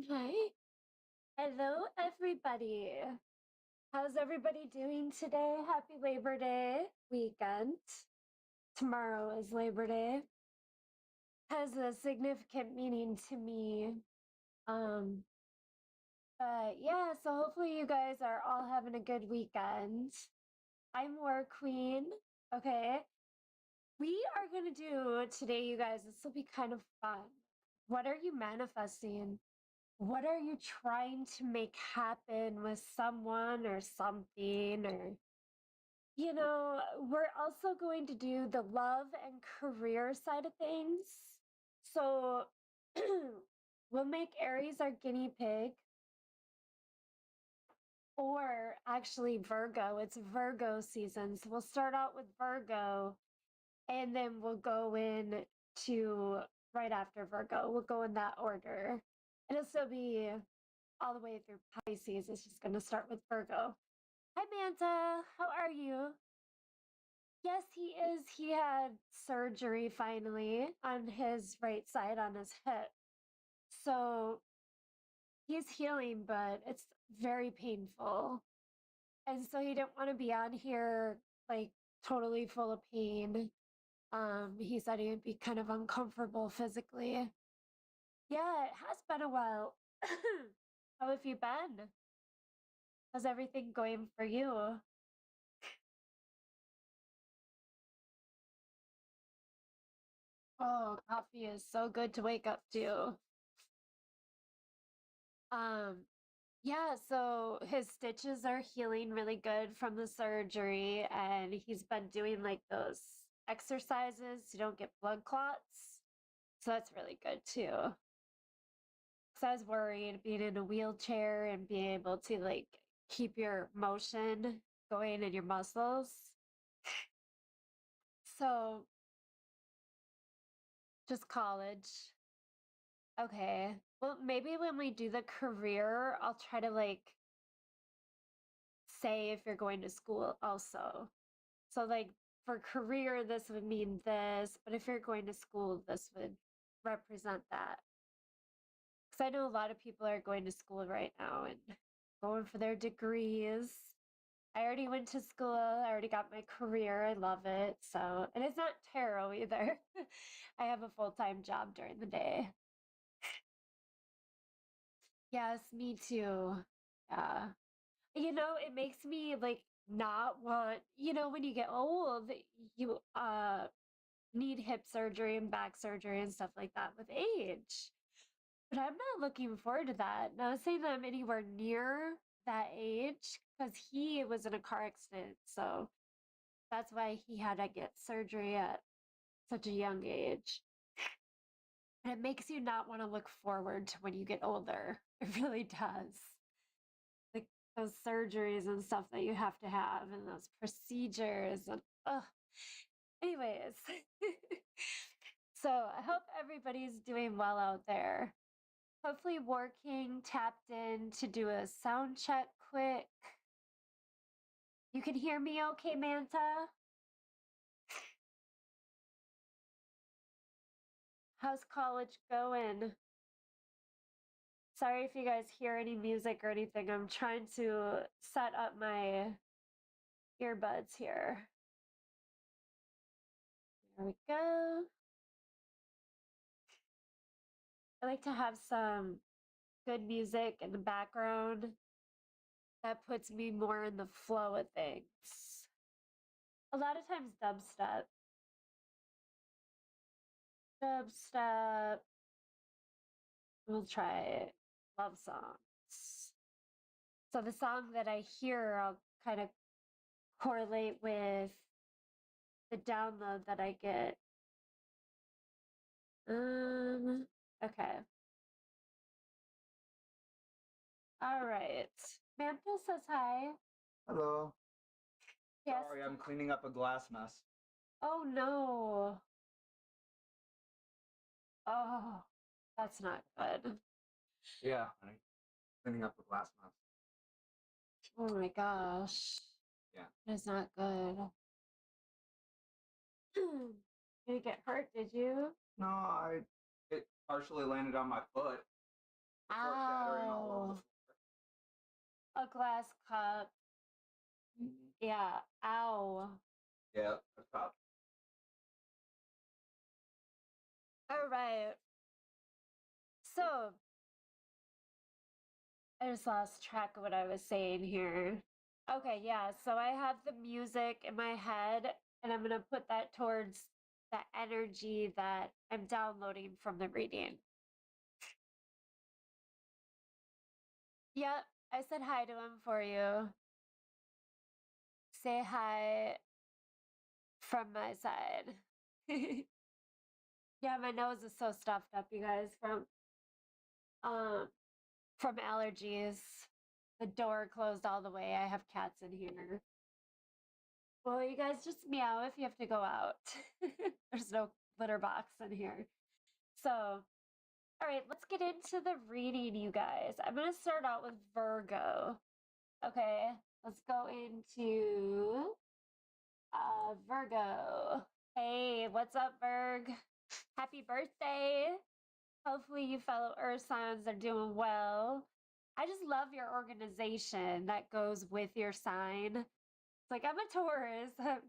Hi. Hello, everybody. How's everybody doing today? Happy Labor Day weekend. Tomorrow is Labor Day. Has a significant meaning to me. Um, but yeah, so hopefully you guys are all having a good weekend. I'm WarQueen. Okay. We are going to do today, you guys, this will be kind of fun. What are you manifesting? What are you trying to make happen with someone or something? Or, we're also going to do the love and career side of things. So we'll make Aries our guinea pig, or actually Virgo. It's Virgo season. So we'll start out with Virgo and then we'll go in to right after Virgo. We'll go in that order. It'll still be all the way through Pisces. It's just going to start with Virgo. Hi, Manta. How are you? Yes, he is. He had surgery finally on his right side on his hip. So he's healing, but it's very painful. And so he didn't want to be on here like totally full of pain. He said he would be kind of uncomfortable physically. Yeah, it has been a while. How have you been? How's everything going for you? Oh, coffee is so good to wake up to. Um, yeah, so his stitches are healing really good from the surgery, and he's been doing like those exercises so you don't get blood clots. So that's really good too. Because I was worried being in a wheelchair and being able to like keep your motion going in your muscles. So just college. Okay. Well, maybe when we do the career, I'll try to like say if you're going to school also. So like for career, this would mean this, but if you're going to school, this would represent that. Because I know a lot of people are going to school right now and going for their degrees. I already went to school. I already got my career. I love it. So, and it's not tarot either. I have a full-time job during the day. Yes, me too. Yeah. It makes me like not want, when you get old, you need hip surgery and back surgery and stuff like that with age. But I'm not looking forward to that. Not saying that I'm anywhere near that age because he was in a car accident. So that's why he had to get surgery at such a young age. And it makes you not want to look forward to when you get older. It really does. Like those surgeries and stuff that you have and those procedures and anyways. So I hope everybody's doing well out there. Hopefully working tapped in to do a sound check quick. You can hear me okay, Manta? How's college going? Sorry if you guys hear any music or anything. I'm trying to set up my earbuds here. There we go. I like to have some good music in the background. That puts me more in the flow of things. A lot of times dubstep. Dubstep. We'll try love songs. So the song that I hear, I'll kind of correlate with the download that I get. Okay. All right. Mantle says hi. Hello. Yes. Sorry, I'm cleaning up a glass mess. Oh no. Oh, that's not good. Yeah, honey. Cleaning up a glass mess. Oh my gosh. Yeah. That's not good. You didn't get hurt, did you? No, it partially landed on my foot. foreshadowing all over the Ow. floor. A glass cup. Yeah. Ow. Yeah, that's top. All right. So I just lost track of what I was saying here. Okay, yeah. So I have the music in my head, and I'm going to put that towards the energy that I'm downloading from the reading. Yep, I said hi to him for you. Say hi from my side. Yeah, my nose is so stuffed up, you guys, um from allergies. The door closed all the way. I have cats in here. Well, you guys just meow if you have to go out. There's no litter box in here. So, all right, let's get into the reading, you guys. I'm going to start out with Virgo. Okay, let's go into Virgo. Hey, what's up, Virg? Happy birthday. Hopefully, you fellow Earth signs are doing well. I just love your organization that goes with your sign. It's like I'm a Taurus.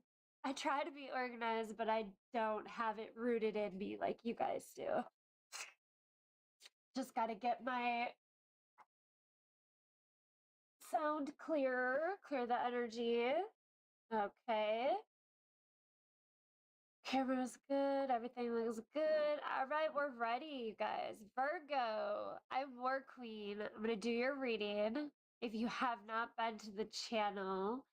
I try to be organized, but I don't have it rooted in me like you guys do. Just got to get my sound clearer, clear the energy. Okay. Camera's good. Everything looks good. All right, we're ready, you guys. Virgo, I'm WarQueen. I'm going to do your reading. If you have not been to the channel,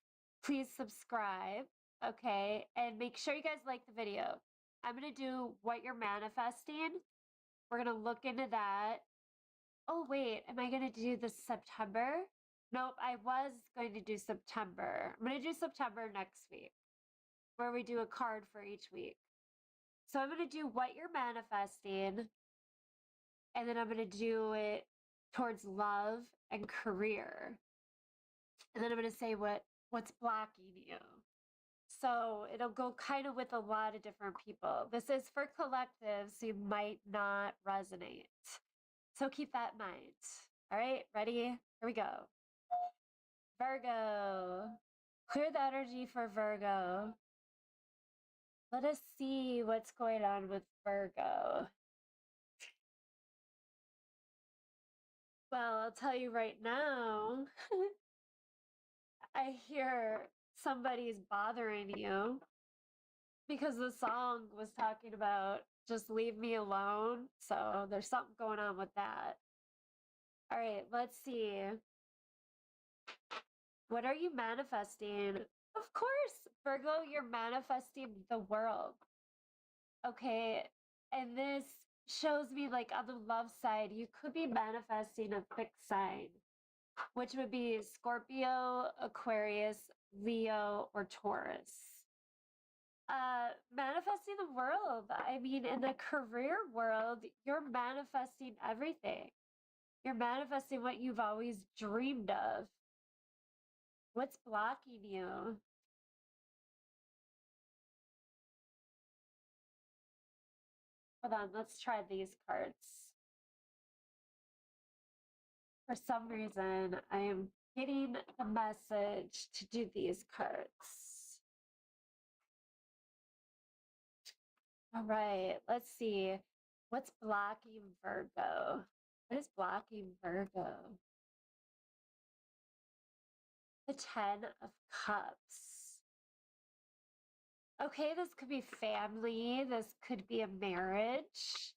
please subscribe. Okay. And make sure you guys like the video. I'm going to do what you're manifesting. We're going to look into that. Oh, wait. Am I going to do this September? Nope. I was going to do September. I'm going to do September next week, where we do a card for each week. So I'm going to do what you're manifesting, and then I'm going to do it towards love and career. And then I'm going to say what's blocking you. So it'll go kind of with a lot of different people. This is for collective, so you might not resonate. So keep that in mind. All right, ready? Here we go. Virgo. Clear the energy for Virgo. Let us see what's going on with Virgo. Well, I'll tell you right now, I hear somebody's bothering you because the song was talking about just leave me alone. So there's something going on with that. All right, let's see. What are you manifesting? Of course, Virgo, you're manifesting the world. Okay, and this shows me like on the love side, you could be manifesting a fixed sign, which would be Scorpio, Aquarius, Leo, or Taurus. Manifesting the world. I mean, in the career world, you're manifesting everything. You're manifesting what you've always dreamed of. What's blocking you? Hold on, let's try these cards. For some reason, I am getting the message to do these cards. All right, let's see. What's blocking Virgo? What is blocking Virgo? The 10 of Cups. Okay, this could be family. This could be a marriage.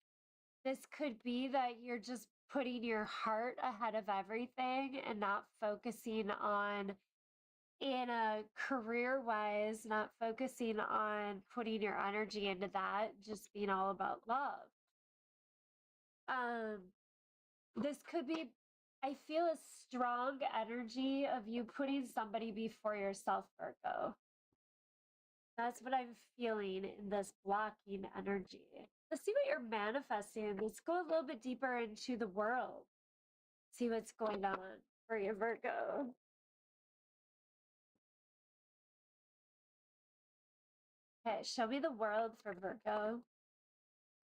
This could be that you're just putting your heart ahead of everything and not focusing on, in a career wise, not focusing on putting your energy into that, just being all about love. This could be, I feel a strong energy of you putting somebody before yourself, Virgo. That's what I'm feeling in this blocking energy. Let's see what you're manifesting. Let's go a little bit deeper into the world. See what's going on for your Virgo. Okay, show me the world for Virgo.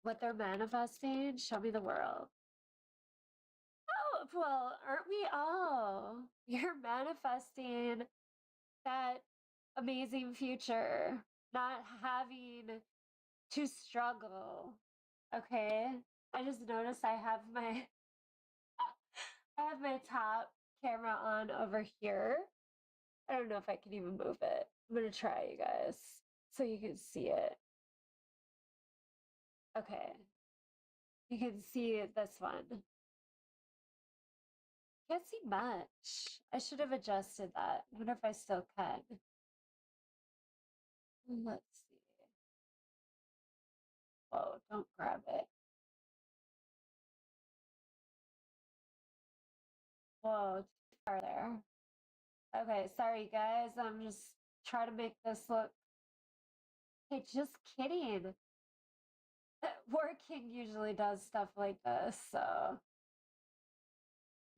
What they're manifesting, show me the world. Well, aren't we all? You're manifesting that amazing future, not having to struggle. Okay? I just noticed I have my top camera on over here. I don't know if I can even move it. I'm gonna try, you guys, so you can see it. Okay. You can see this one. Can't see much. I should have adjusted that. I wonder if I still can. Let's see. Whoa, don't grab it. Whoa, too far there. Okay, sorry guys. I'm just trying to make this look. Hey, just kidding. WarQueen usually does stuff like this, so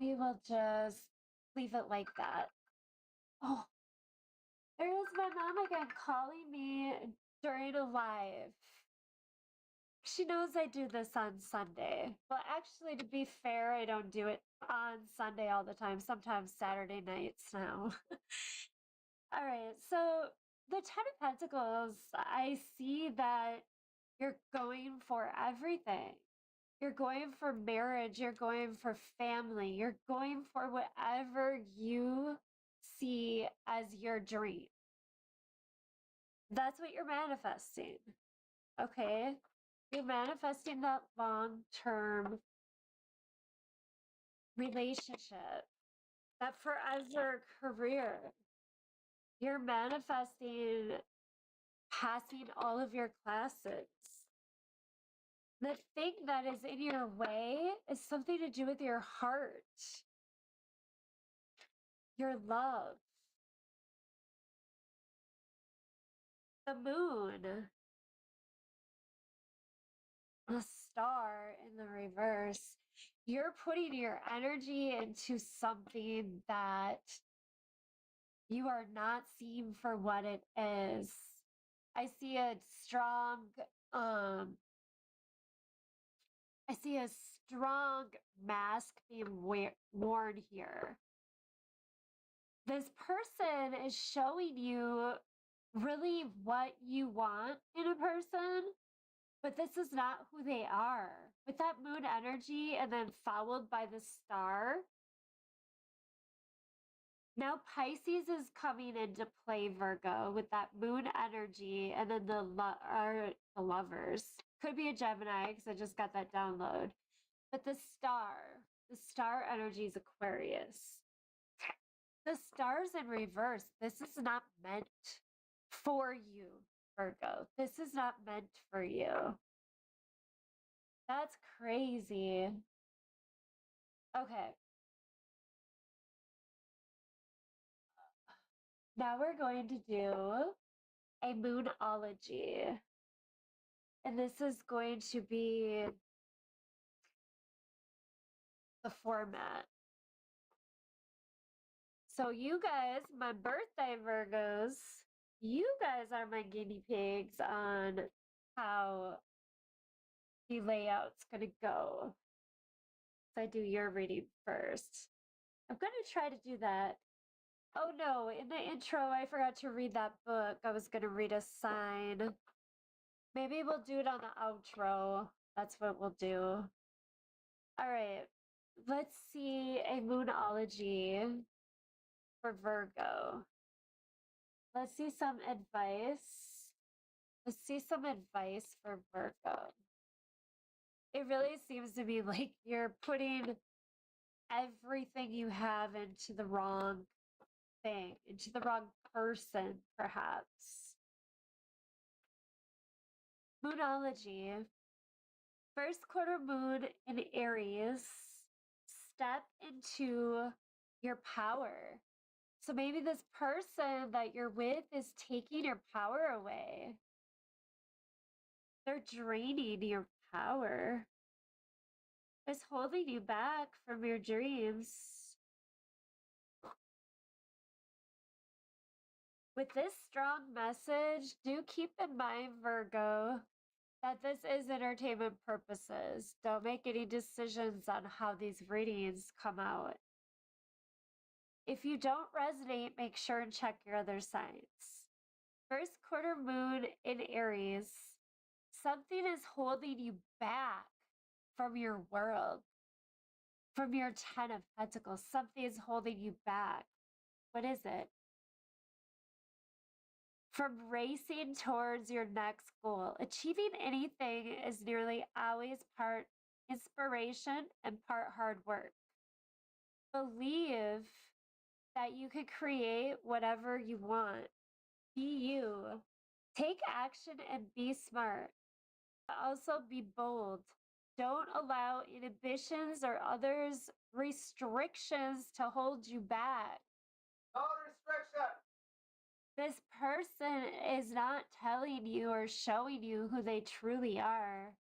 we will just leave it like that. Oh, there is my mom again calling me during a live. She knows I do this on Sunday. Well, actually, to be fair, I don't do it on Sunday all the time. Sometimes Saturday nights now. All right, so the Ten of Pentacles, I see that you're going for everything. You're going for marriage, you're going for family, you're going for whatever you see as your dream. That's what you're manifesting. Okay? You're manifesting that long-term relationship, that forever career. You're manifesting passing all of your classes. The thing that is in your way is something to do with your heart, your love. The moon, the star in the reverse. You're putting your energy into something that you are not seeing for what it is. I see a strong, um, I see a strong mask being worn here. This person is showing you really what you want in a person, but this is not who they are. With that moon energy and then followed by the star, now Pisces is coming into play, Virgo, with that moon energy, and then the lovers. Could be a Gemini because I just got that download. But the star energy is Aquarius. The stars in reverse. This is not meant for you, Virgo. This is not meant for you. That's crazy. Okay. Now we're going to do a moonology. And this is going to be the format. So you guys, my birthday Virgos, you guys are my guinea pigs on how the layout's gonna go. So I do your reading first. I'm gonna try to do that. Oh no, in the intro, I forgot to read that book. I was gonna read a sign. Maybe we'll do it on the outro. That's what we'll do. All right, let's see a moonology for Virgo. Let's see some advice. Let's see some advice for Virgo. It really seems to be like you're putting everything you have into the wrong thing, into the wrong person, perhaps. Moonology. First quarter moon in Aries. Step into your power. So maybe this person that you're with is taking your power away. They're draining your power. It's holding you back from your dreams. With this strong message, do keep in mind, Virgo, that this is entertainment purposes. Don't make any decisions on how these readings come out. If you don't resonate, make sure and check your other signs. First quarter moon in Aries, something is holding you back from your world, from your 10 of Pentacles. Something is holding you back. What is it? From racing towards your next goal. Achieving anything is nearly always part inspiration and part hard work. Believe that you can create whatever you want. Be you. Take action and be smart. Also be bold. Don't allow inhibitions or others' restrictions to hold you back. No restriction. This person is not telling you or showing you who they truly are.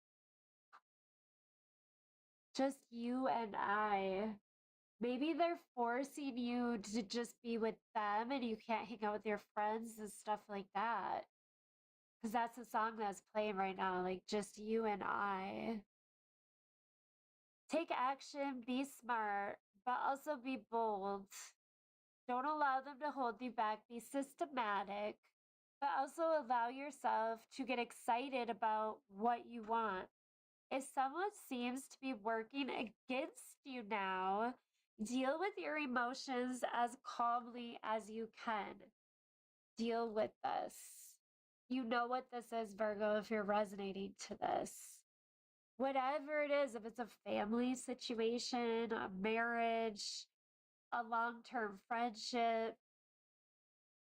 Just you and I. Maybe they're forcing you to just be with them and you can't hang out with your friends and stuff like that. Because that's the song that's playing right now, like just you and I. Take action, be smart, but also be bold. Don't allow them to hold you back. Be systematic, but also allow yourself to get excited about what you want. If someone seems to be working against you now, deal with your emotions as calmly as you can. Deal with this. You know what this is, Virgo, if you're resonating to this. Whatever it is, if it's a family situation, a marriage, a long term friendship,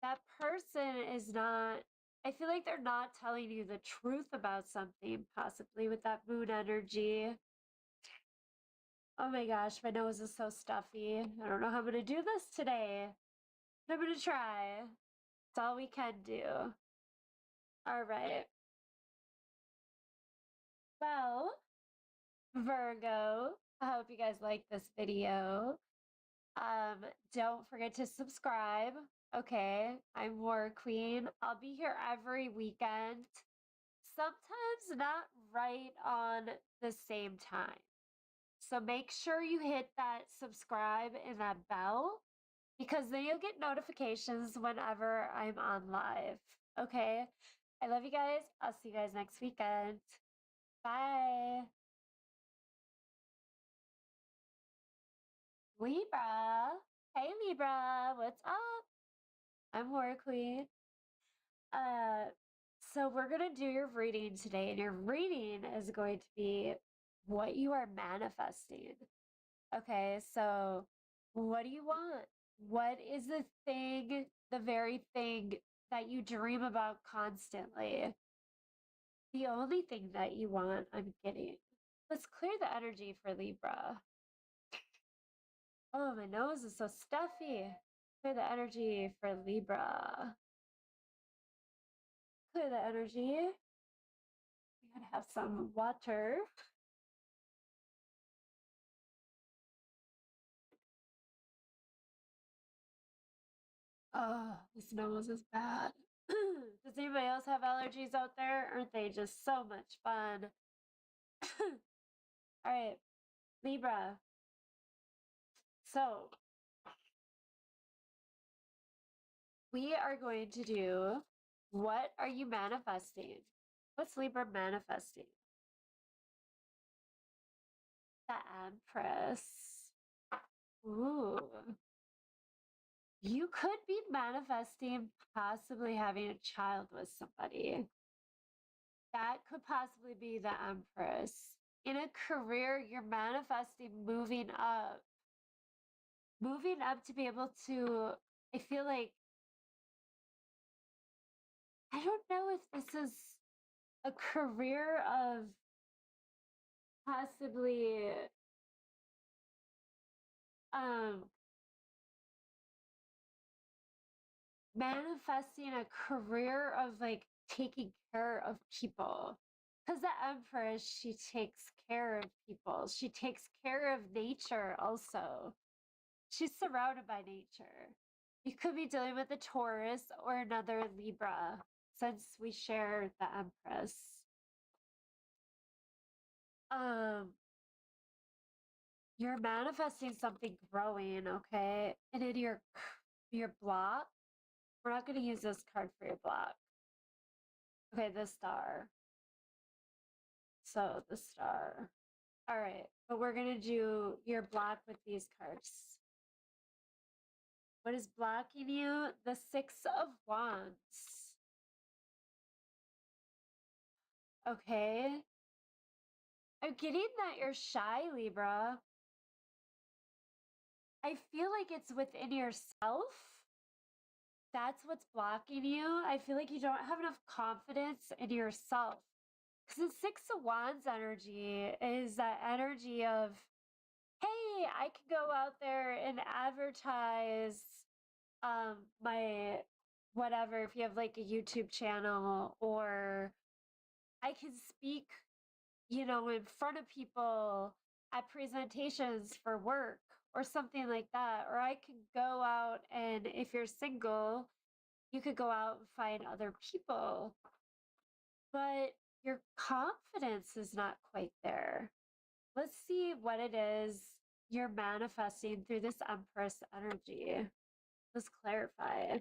that person is not, I feel like they're not telling you the truth about something, possibly with that moon energy. Oh my gosh, my nose is so stuffy. I don't know how I'm going to do this today. But I'm going to try. It's all we can do. All right. Well, Virgo, I hope you guys like this video. Don't forget to subscribe. Okay, I'm WarQueen. I'll be here every weekend. Sometimes not right on the same time. So make sure you hit that subscribe and that bell because then you'll get notifications whenever I'm on live. Okay, I love you guys. I'll see you guys next weekend. Bye. Libra. Hey Libra, what's up? I'm WarQueen. Uh, so we're gonna do your reading today, and your reading is going to be what you are manifesting. Okay, so what do you want? What is the thing, the very thing that you dream about constantly? The only thing that you want, I'm getting. Let's clear the energy for Libra. Oh, my nose is so stuffy. Clear the energy for Libra. Clear the energy. We gotta have some water. Oh, this nose is bad. Does anybody else have allergies out there? Aren't they just so much fun? All right, Libra. So we are going to do what are you manifesting? What's Libra manifesting? The Empress. Ooh. You could be manifesting possibly having a child with somebody. That could possibly be the Empress. In a career, you're manifesting moving up. Moving up to be able to, I feel like, I don't know if this is a career of possibly um manifesting a career of like taking care of people. Because the Empress, she takes care of people. She takes care of nature also. She's surrounded by nature. You could be dealing with a Taurus or another Libra since we share the Empress. Um, you're manifesting something growing, okay? And in your block, we're not going to use this card for your block. Okay, the star. So the star. All right, but we're going to do your block with these cards. What is blocking you? The Six of Wands. Okay. I'm getting that you're shy, Libra. I feel like it's within yourself. That's what's blocking you. I feel like you don't have enough confidence in yourself. Because the Six of Wands energy is that energy of, hey, I can go out there and advertise my whatever, if you have like a YouTube channel, or I can speak, you know, in front of people at presentations for work or something like that. Or I could go out and if you're single, you could go out and find other people. But your confidence is not quite there. Let's see what it is you're manifesting through this Empress energy. Let's clarify.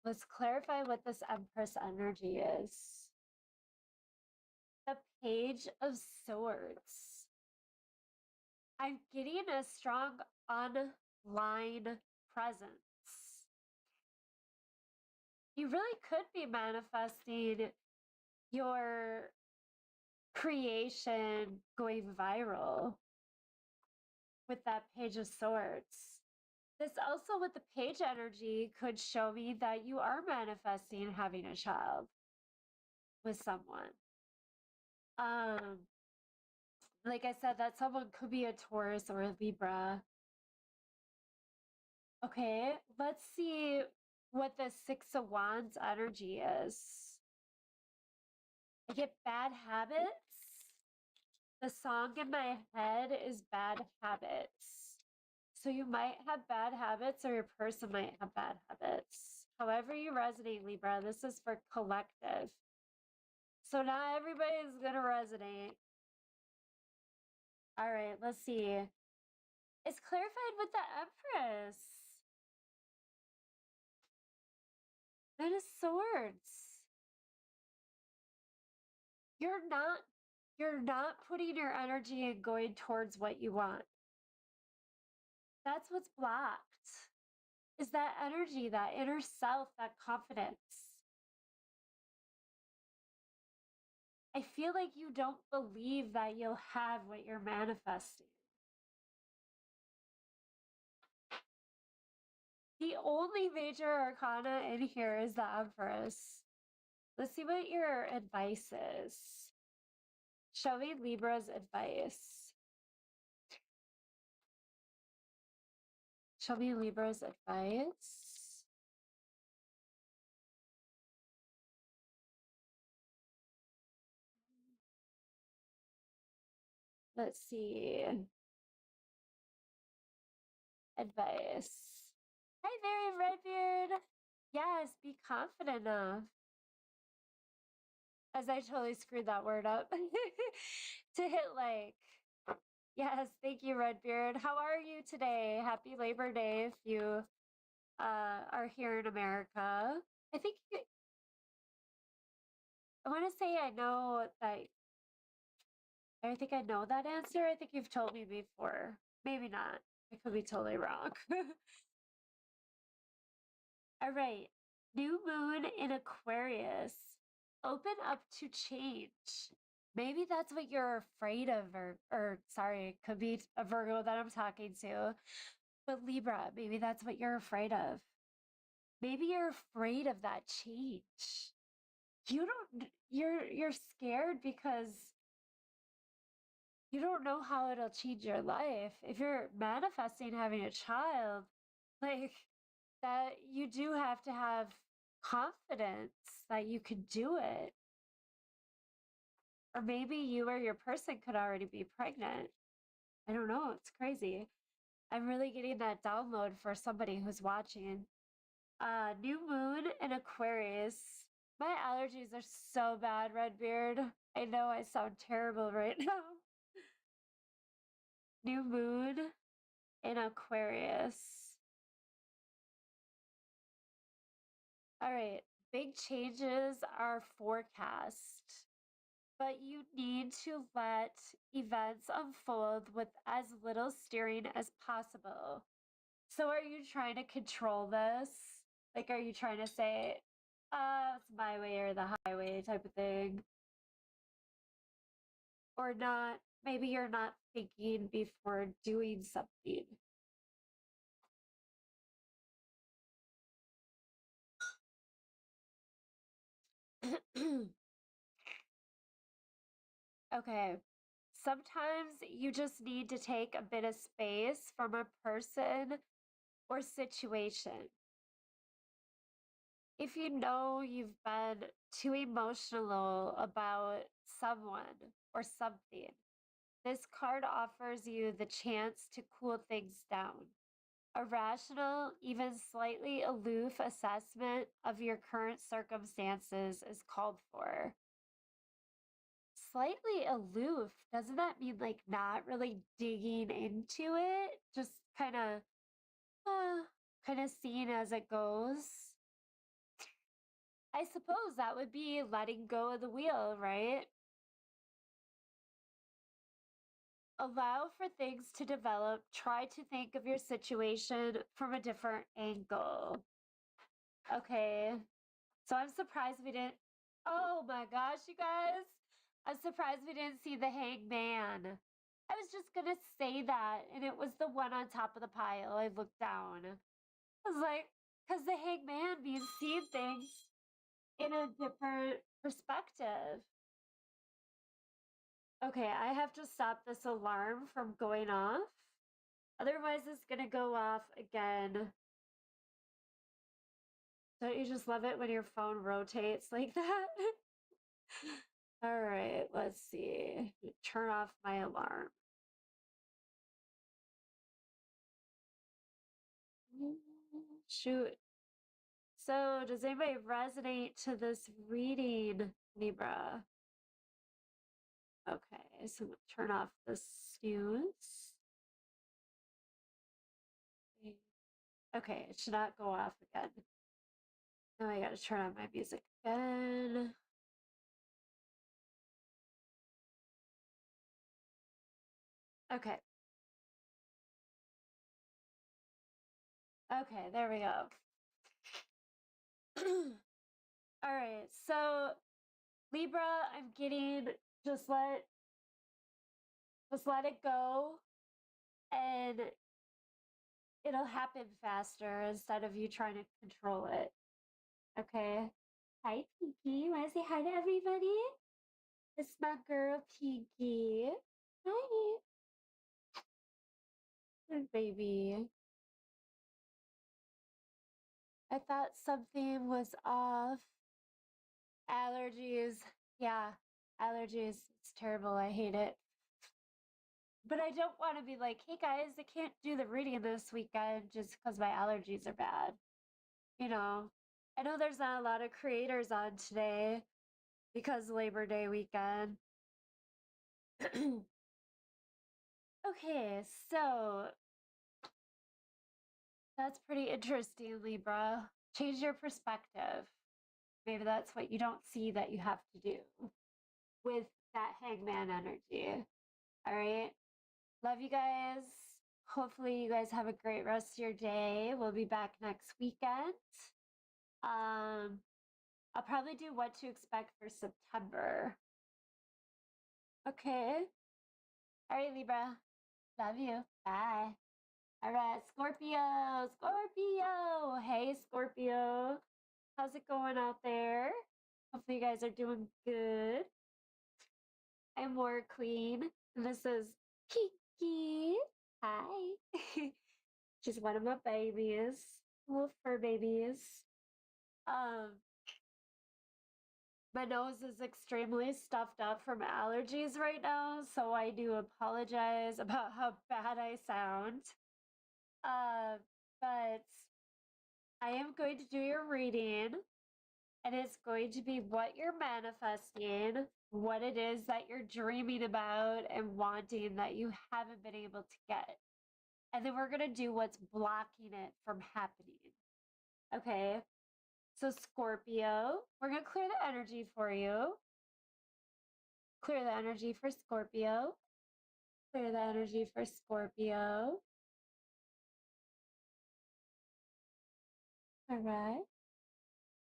Let's clarify what this Empress energy is. The Page of Swords. I'm getting a strong online presence. You really could be manifesting your creation going viral with that Page of Swords. This also, with the Page energy, could show me that you are manifesting having a child with someone. Like I said, that someone could be a Taurus or a Libra. Okay, let's see what the Six of Wands energy is. I get bad habits. The song in my head is bad habits. So you might have bad habits, or your person might have bad habits. However you resonate, Libra, this is for collective. So not everybody's going to resonate. All right, let's see. It's clarified with the Empress. Knight of Swords. You're not putting your energy and going towards what you want. That's what's blocked. Is that energy, that inner self, that confidence. I feel like you don't believe that you'll have what you're manifesting. The only major arcana in here is the Empress. Let's see what your advice is. Show me Libra's advice. Show me Libra's advice. Let's see. Advice. Hi there, Redbeard. Yes, be confident enough. As I totally screwed that word up. To hit like. Yes, thank you, Redbeard. How are you today? Happy Labor Day if you are here in America. I think I want to say I know that. I think I know that answer. I think you've told me before. Maybe not. I could be totally wrong. All right. New moon in Aquarius. Open up to change. Maybe that's what you're afraid of, or sorry, it could be a Virgo that I'm talking to. But Libra, maybe that's what you're afraid of. Maybe you're afraid of that change. You're scared because you don't know how it'll change your life. If you're manifesting having a child, like that, you do have to have confidence that you could do it. Or maybe you or your person could already be pregnant. I don't know. It's crazy. I'm really getting that download for somebody who's watching. New moon in Aquarius. My allergies are so bad, Redbeard. I know I sound terrible right now. New moon in Aquarius. All right, big changes are forecast, but you need to let events unfold with as little steering as possible. So, are you trying to control this? Like, are you trying to say, it's my way or the highway type of thing? Or not? Maybe you're not thinking before doing something. Okay. Sometimes you just need to take a bit of space from a person or situation. If you know you've been too emotional about someone or something, this card offers you the chance to cool things down. A rational, even slightly aloof assessment of your current circumstances is called for. Slightly aloof, doesn't that mean like not really digging into it? Just uh, kind of seeing as it goes? I suppose that would be letting go of the wheel, right? Allow for things to develop. Try to think of your situation from a different angle. Okay. So I'm surprised we didn't. Oh my gosh, you guys. I'm surprised we didn't see the hangman. I was just going to say that, and it was the one on top of the pile. I looked down. I was like, because the hangman means seeing things in a different perspective. Okay, I have to stop this alarm from going off. Otherwise, it's going to go off again. Don't you just love it when your phone rotates like that? All right, let's see. Turn off my alarm. Shoot. So, does anybody resonate to this reading, Libra? Okay, so turn off the snooze. Okay, it should not go off again. Now I gotta turn on my music again. Okay. Okay, there we go. All right, so Libra, I'm getting just let it go and it'll happen faster instead of you trying to control it. Okay. Hi, Pinky. Want to say hi to everybody? It's my girl, Pinky. Hi. Good baby. I thought something was off. Allergies. Yeah, allergies. It's terrible. I hate it. But I don't want to be like, hey guys, I can't do the reading this weekend just because my allergies are bad. You know, I know there's not a lot of creators on today because Labor Day weekend. Okay, so that's pretty interesting, Libra. Change your perspective. Maybe that's what you don't see that you have to do with that hangman energy. All right. Love you guys. Hopefully, you guys have a great rest of your day. We'll be back next weekend. I'll probably do what to expect for September. Okay. All right, Libra. Love you. Bye. All right, Scorpio. Scorpio. Hey, Scorpio. How's it going out there? Hopefully, you guys are doing good. I'm WarQueen. And this is Kiki. Hi. She's one of my babies. Little fur babies. Um, my nose is extremely stuffed up from allergies right now, so I do apologize about how bad I sound. Uh, but I am going to do your reading. And it's going to be what you're manifesting, what it is that you're dreaming about and wanting that you haven't been able to get. And then we're going to do what's blocking it from happening. Okay. So, Scorpio, we're going to clear the energy for you. Clear the energy for Scorpio. Clear the energy for Scorpio. All right.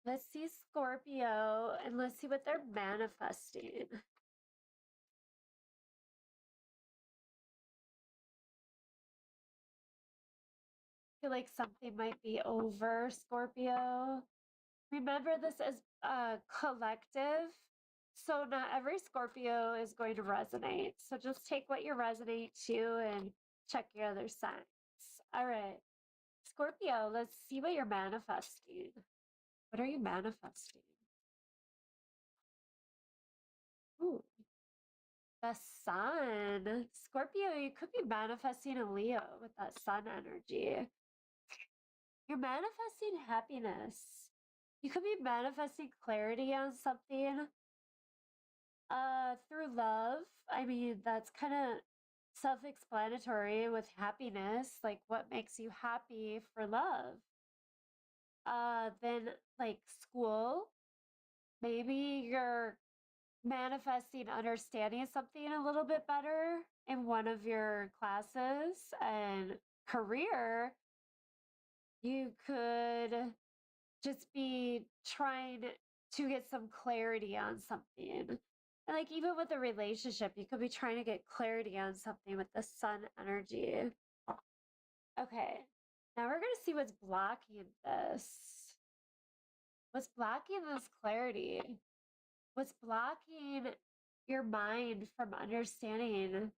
Let's see Scorpio and let's see what they're manifesting. I feel like something might be over, Scorpio. Remember, this is a collective, so not every Scorpio is going to resonate. So just take what you resonate to and check your other signs. All right, Scorpio, let's see what you're manifesting. What are you manifesting? Ooh, the sun. Scorpio, you could be manifesting a Leo with that sun energy. You're manifesting happiness. You could be manifesting clarity on something through love. I mean, that's kind of self-explanatory with happiness, like what makes you happy for love. Then like school, maybe you're manifesting understanding something a little bit better in one of your classes. And career, you could just be trying to get some clarity on something. And like even with a relationship, you could be trying to get clarity on something with the sun energy. Okay. Now we're going to see what's blocking this. What's blocking this clarity? What's blocking your mind from understanding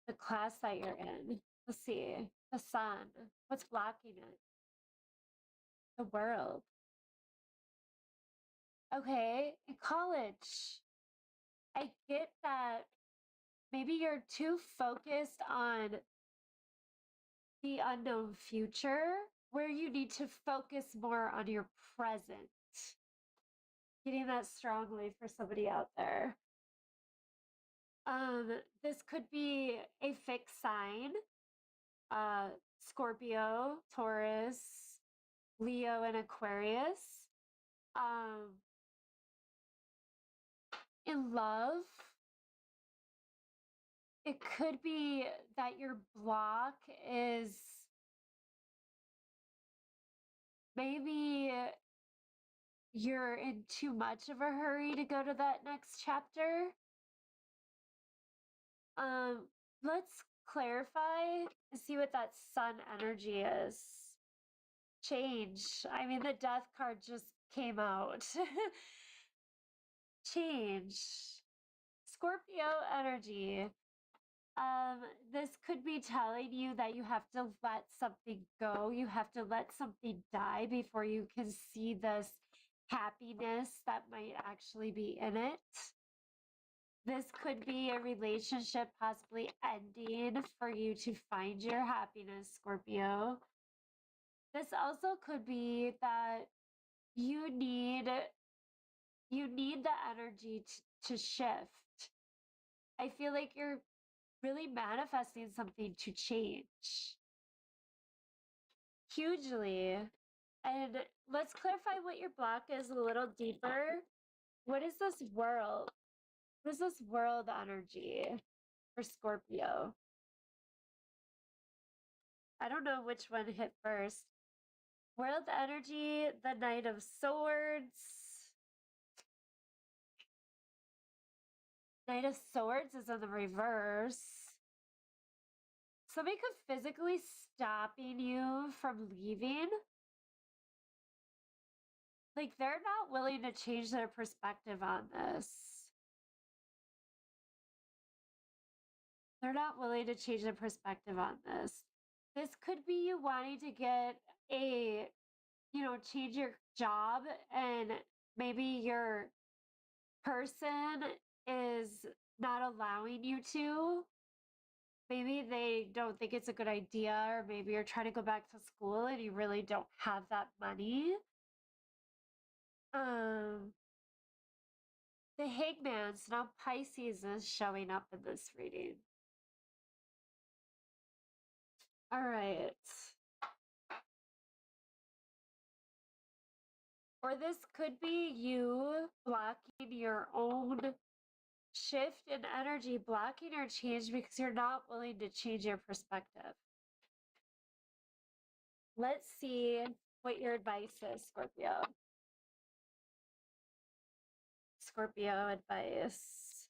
the class that you're in? Let's see. The sun. What's blocking it? The world. Okay. In college, I get that maybe you're too focused on the unknown future where you need to focus more on your present. Getting that strongly for somebody out there. This could be a fixed sign. Scorpio, Taurus, Leo, and Aquarius. In love, it could be that your block is maybe you're in too much of a hurry to go to that next chapter. Let's clarify and see what that sun energy is. Change. I mean, the death card just came out. Change. Scorpio energy. This could be telling you that you have to let something go. You have to let something die before you can see this happiness that might actually be in it. This could be a relationship possibly ending for you to find your happiness, Scorpio. This also could be that you need the energy to shift. I feel like you're really manifesting something to change hugely. And let's clarify what your block is a little deeper. What is this world? What is this world energy for Scorpio? I don't know which one hit first. World energy, the Knight of Swords. Knight of Swords is in the reverse. Somebody could physically stopping you from leaving. Like they're not willing to change their perspective on this. They're not willing to change their perspective on this. This could be you wanting to get a, change your job and maybe your person is not allowing you to. Maybe they don't think it's a good idea, or maybe you're trying to go back to school and you really don't have that money. Um, the Hangman, so now Pisces is showing up in this reading. All right. Or this could be you blocking your own shift in energy, blocking or change because you're not willing to change your perspective. Let's see what your advice is, Scorpio. Scorpio advice.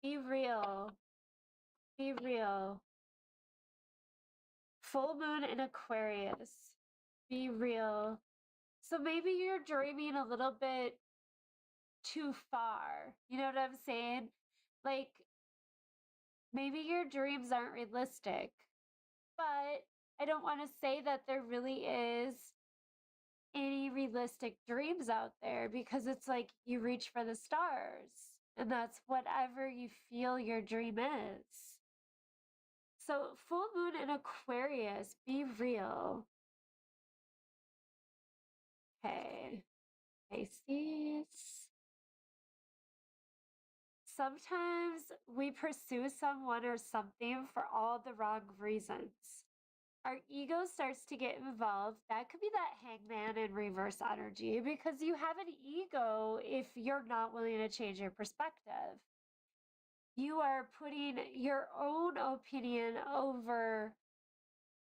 Be real. Be real. Full moon in Aquarius. Be real. So maybe you're dreaming a little bit too far. You know what I'm saying? Like, maybe your dreams aren't realistic, but I don't want to say that there really is any realistic dreams out there because it's like you reach for the stars and that's whatever you feel your dream is. So, full moon in Aquarius, be real. Okay, Pisces. Sometimes we pursue someone or something for all the wrong reasons. Our ego starts to get involved. That could be that hangman in reverse energy because you have an ego if you're not willing to change your perspective. You are putting your own opinion over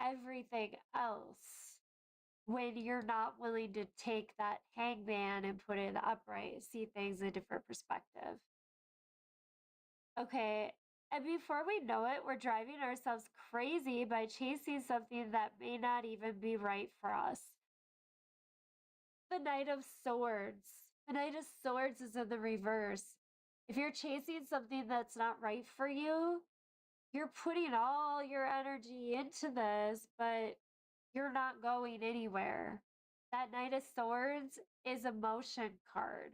everything else when you're not willing to take that hangman and put it in the upright, see things in a different perspective. Okay, and before we know it, we're driving ourselves crazy by chasing something that may not even be right for us. The Knight of Swords. The Knight of Swords is in the reverse. If you're chasing something that's not right for you, you're putting all your energy into this, but you're not going anywhere. That Knight of Swords is a motion card.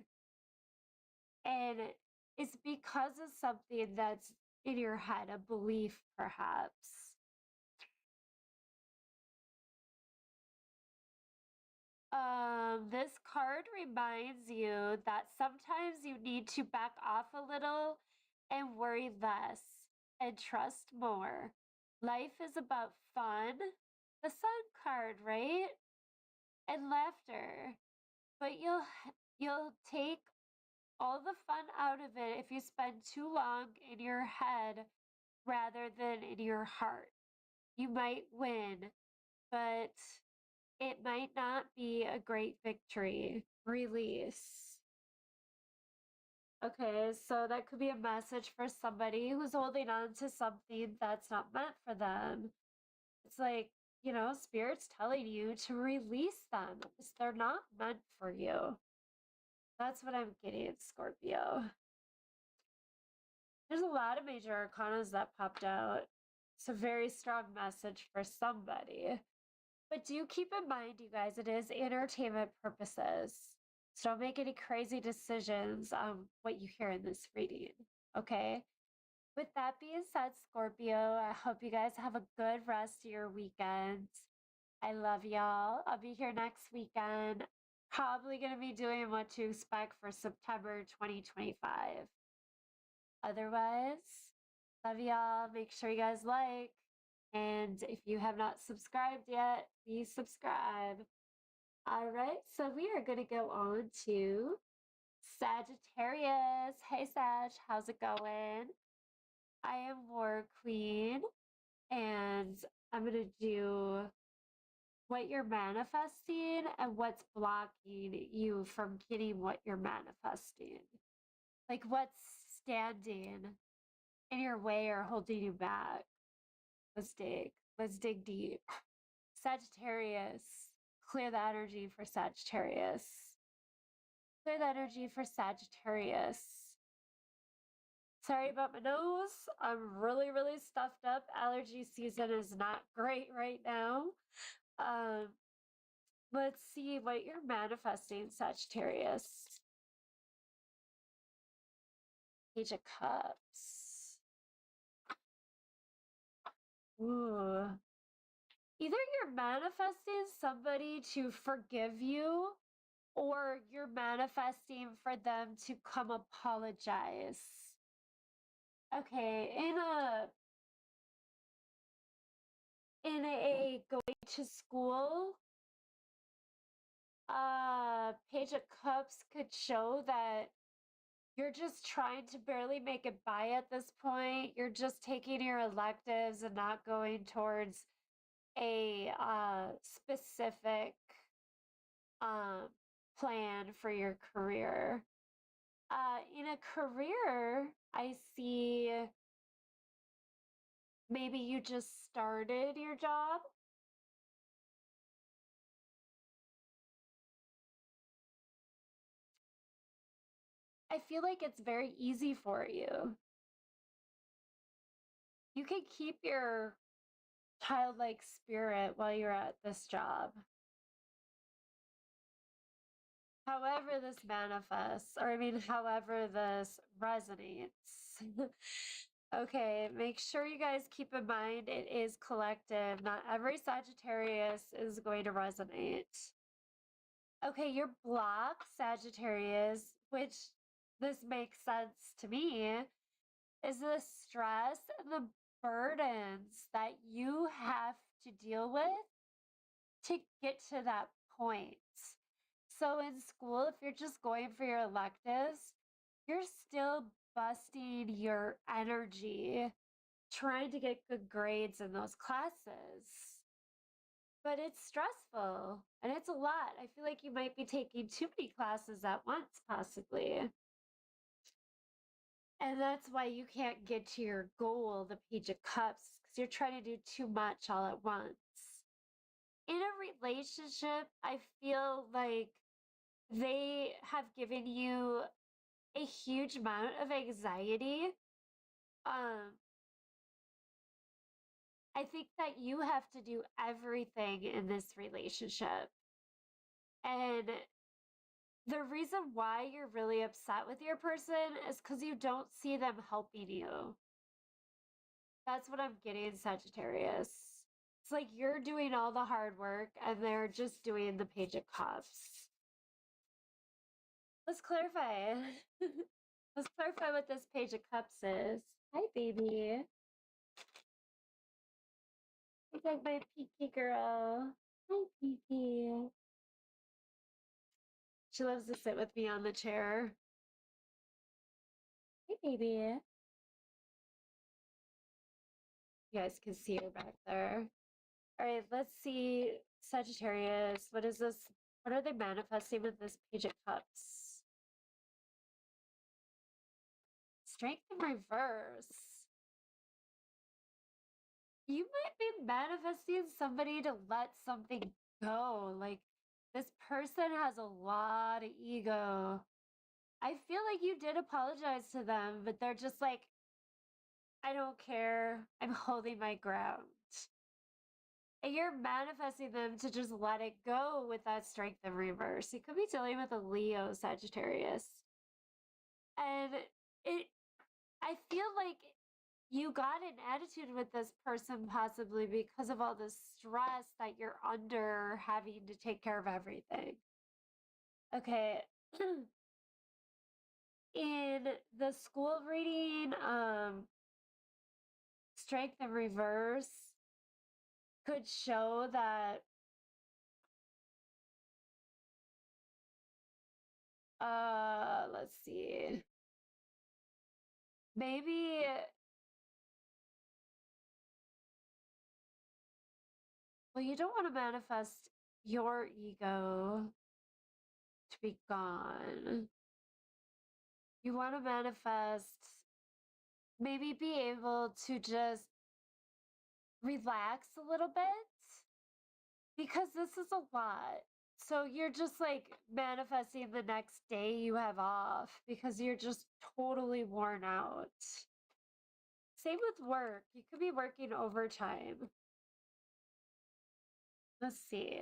And it's because of something that's in your head, a belief perhaps. This card reminds you that sometimes you need to back off a little and worry less and trust more. Life is about fun, the sun card, right? And laughter. But you'll take all the fun out of it if you spend too long in your head rather than in your heart. You might win, but it might not be a great victory. Release. Okay, so that could be a message for somebody who's holding on to something that's not meant for them. It's like, Spirit's telling you to release them because they're not meant for you. That's what I'm getting, Scorpio. There's a lot of major arcanas that popped out. It's a very strong message for somebody. But do keep in mind, you guys, it is entertainment purposes. So don't make any crazy decisions on what you hear in this reading, okay? With that being said, Scorpio, I hope you guys have a good rest of your weekend. I love y'all. I'll be here next weekend. Probably going to be doing what to expect for September 2025. Otherwise, love y'all. Make sure you guys like. And if you have not subscribed yet, please subscribe. All right, so we are going to go on to Sagittarius. Hey, Sag, how's it going? I am WarQueen, and I'm going to do what you're manifesting and what's blocking you from getting what you're manifesting. Like what's standing in your way or holding you back. Let's dig. Let's dig deep. Sagittarius. Clear the energy for Sagittarius. Clear the energy for Sagittarius. Sorry about my nose. I'm really, really stuffed up. Allergy season is not great right now. Let's see what you're manifesting, Sagittarius. Page of Cups. Ooh. Either you're manifesting somebody to forgive you or you're manifesting for them to come apologize. Okay, in a going to school, Page of Cups could show that you're just trying to barely make it by at this point. You're just taking your electives and not going towards a specific um plan for your career. In a career, I see maybe you just started your job. I feel like it's very easy for you. You can keep your childlike spirit while you're at this job. However, this manifests, or I mean, however, this resonates. Okay, make sure you guys keep in mind it is collective. Not every Sagittarius is going to resonate. Okay, your block Sagittarius, which this makes sense to me, is the stress and the burdens that you have to deal with to get to that point. So in school, if you're just going for your electives, you're still busting your energy trying to get good grades in those classes. But it's stressful and it's a lot. I feel like you might be taking too many classes at once, possibly. And that's why you can't get to your goal, the Page of Cups, because you're trying to do too much all at once. In a relationship, I feel like they have given you a huge amount of anxiety. Um, I think that you have to do everything in this relationship. And the reason why you're really upset with your person is because you don't see them helping you. That's what I'm getting, Sagittarius. It's like you're doing all the hard work and they're just doing the Page of Cups. Let's clarify. Let's clarify what this Page of Cups is. Hi, baby. It's like my Peaky girl. Hi, Peaky. She loves to sit with me on the chair. Hey, baby. You guys can see her back there. All right, let's see. Sagittarius, what is this? What are they manifesting with this Page of Cups? Strength in reverse. You might be manifesting somebody to let something go. Like, this person has a lot of ego. I feel like you did apologize to them, but they're just like, I don't care. I'm holding my ground. And you're manifesting them to just let it go with that strength in reverse. You could be dealing with a Leo Sagittarius. And I feel like you got an attitude with this person possibly because of all the stress that you're under having to take care of everything. Okay. In the school reading, strength in reverse could show that let's see. Maybe well, you don't want to manifest your ego to be gone. You want to manifest maybe be able to just relax a little bit because this is a lot. So you're just like manifesting the next day you have off because you're just totally worn out. Same with work. You could be working overtime. Let's see.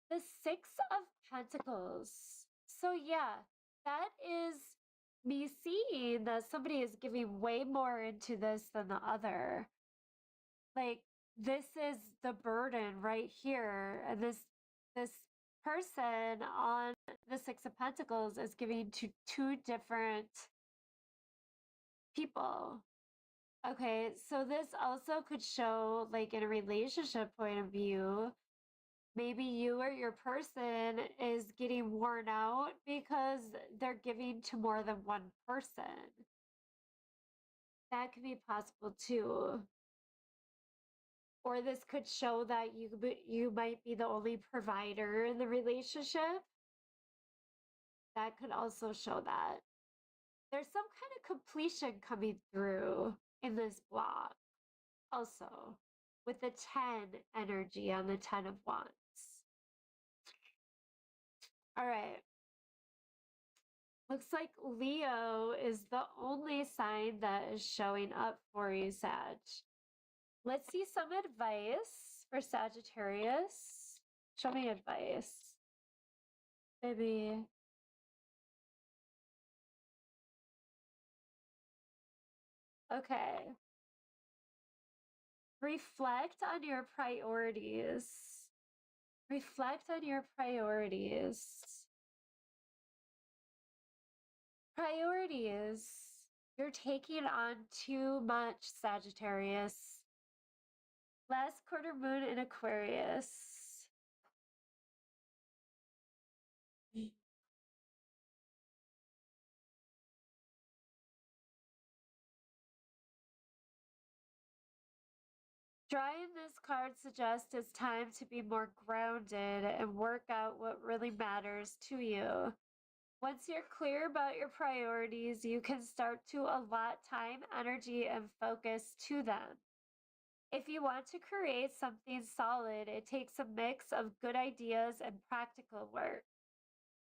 The Six of Pentacles. So yeah, that is me seeing that somebody is giving way more into this than the other. Like this is the burden right here, and this person on the Six of Pentacles is giving to two different people. Okay, so this also could show, like, in a relationship point of view, maybe you or your person is getting worn out because they're giving to more than one person. That could be possible too. Or this could show that you might be the only provider in the relationship. That could also show that. There's some kind of completion coming through in this block. Also, with the 10 energy on the 10 of Wands. All right. Looks like Leo is the only sign that is showing up for you, Sag. Let's see some advice for Sagittarius. Show me advice. Baby. Okay. Reflect on your priorities. Reflect on your priorities. Priorities. You're taking on too much, Sagittarius. Last quarter moon in Aquarius. Drawing this card suggests it's time to be more grounded and work out what really matters to you. Once you're clear about your priorities, you can start to allot time, energy, and focus to them. If you want to create something solid, it takes a mix of good ideas and practical work.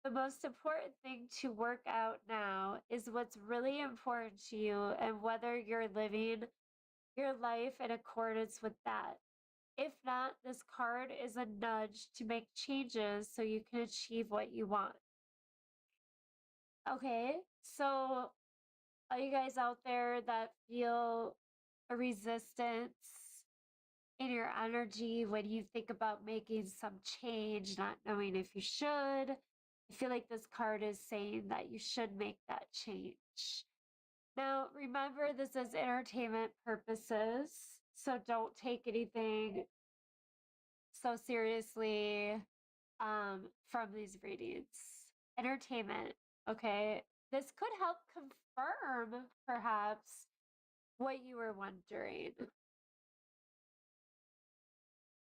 The most important thing to work out now is what's really important to you and whether you're living your life in accordance with that. If not, this card is a nudge to make changes so you can achieve what you want. Okay, so all you guys out there that feel a resistance in your energy when you think about making some change, not knowing if you should, I feel like this card is saying that you should make that change. Now, remember, this is entertainment purposes, so don't take anything so seriously from these readings. Entertainment, okay? This could help confirm, perhaps, what you were wondering.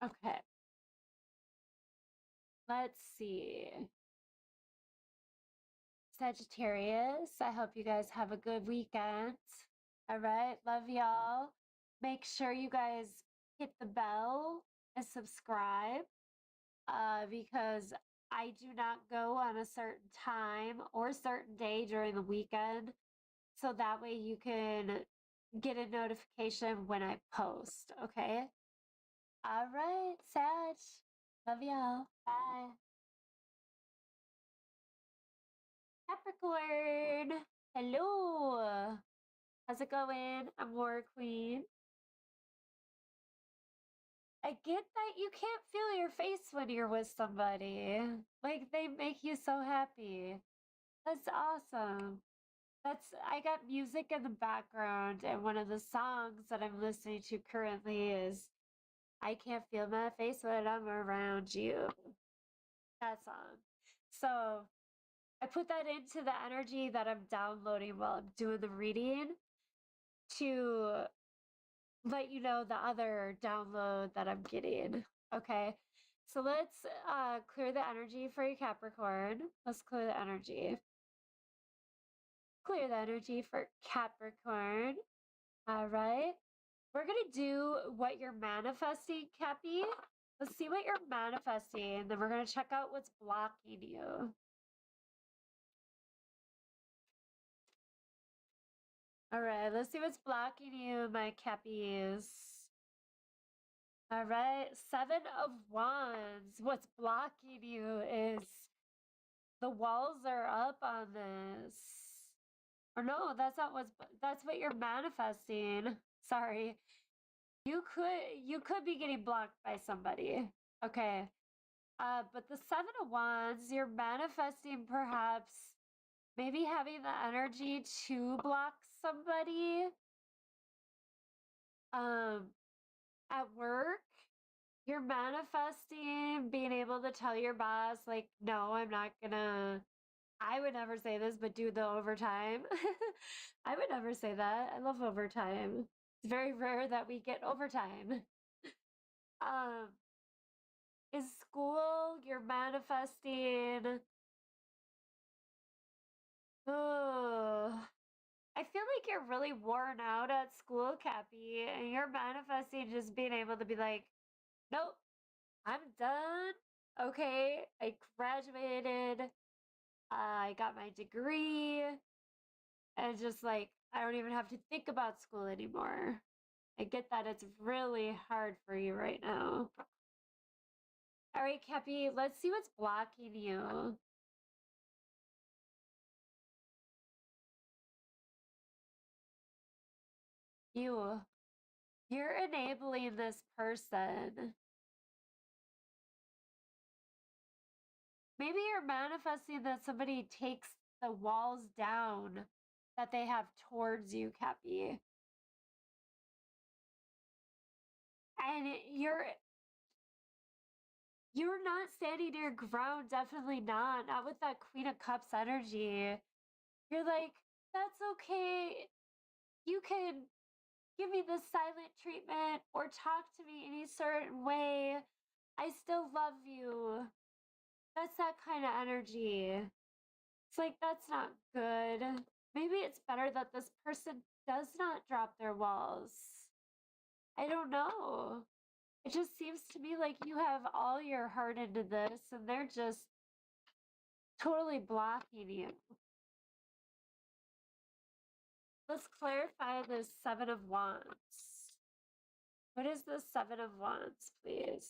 Okay. Let's see. Sagittarius, I hope you guys have a good weekend. All right, love y'all. Make sure you guys hit the bell and subscribe because I do not go on a certain time or certain day during the weekend. So that way you can get a notification when I post, okay? All right, Sag. Love y'all. Bye. Capricorn. Hello. How's it going? I'm WarQueen. I get that you can't feel your face when you're with somebody. Like, they make you so happy. That's awesome. I got music in the background, and one of the songs that I'm listening to currently is I Can't Feel My Face When I'm Around You. That song. So I put that into the energy that I'm downloading while I'm doing the reading to let you know the other download that I'm getting. Okay. So let's clear the energy for your Capricorn. Let's clear the energy. Clear the energy for Capricorn. All right. We're going to do what you're manifesting, Cappy. Let's see what you're manifesting, and then we're going to check out what's blocking you. All right, let's see what's blocking you, my Cappies. All right, 7 of Wands. What's blocking you is the walls are up on this. Or no, that's what you're manifesting. Sorry. You could be getting blocked by somebody. Okay. But the Seven of Wands, you're manifesting perhaps maybe having the energy to block somebody. At work, you're manifesting being able to tell your boss, like, no, I'm not gonna, I would never say this, but do the overtime. I would never say that. I love overtime. It's very rare that we get overtime. Um, in school, you're manifesting. Oh, I feel like you're really worn out at school, Cappy, and you're manifesting just being able to be like, nope, I'm done. Okay, I graduated. I got my degree. And just like, I don't even have to think about school anymore. I get that it's really hard for you right now. All right, Cappy, let's see what's blocking you. You're enabling this person. Maybe you're manifesting that somebody takes the walls down that they have towards you, Cappy. And you're not standing your ground, definitely not. Not with that Queen of Cups energy. You're like, that's okay. You can give me the silent treatment or talk to me any certain way. I still love you. That's that kind of energy. It's like, that's not good. Maybe it's better that this person does not drop their walls. I don't know. It just seems to me like you have all your heart into this and they're just totally blocking you. Let's clarify this Seven of Wands. What is the Seven of Wands, please?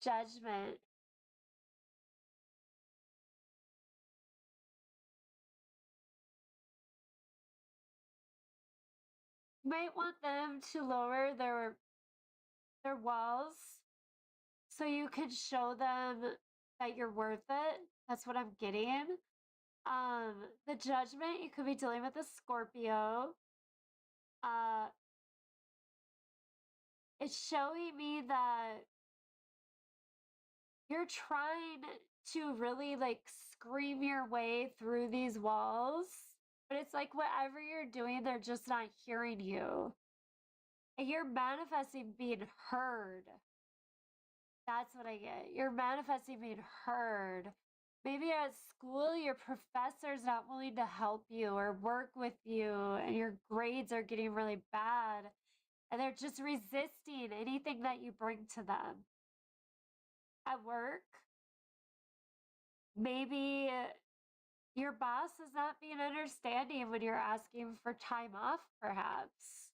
Judgment. You might want them to lower their walls so you can show them that you're worth it. That's what I'm getting. The Judgment, you could be dealing with a Scorpio. Uh, it's showing me that you're trying to really like scream your way through these walls, but it's like whatever you're doing, they're just not hearing you. And you're manifesting being heard. That's what I get. You're manifesting being heard. Maybe at school, your professor's not willing to help you or work with you, and your grades are getting really bad, and they're just resisting anything that you bring to them. At work, maybe your boss is not being understanding when you're asking for time off, perhaps.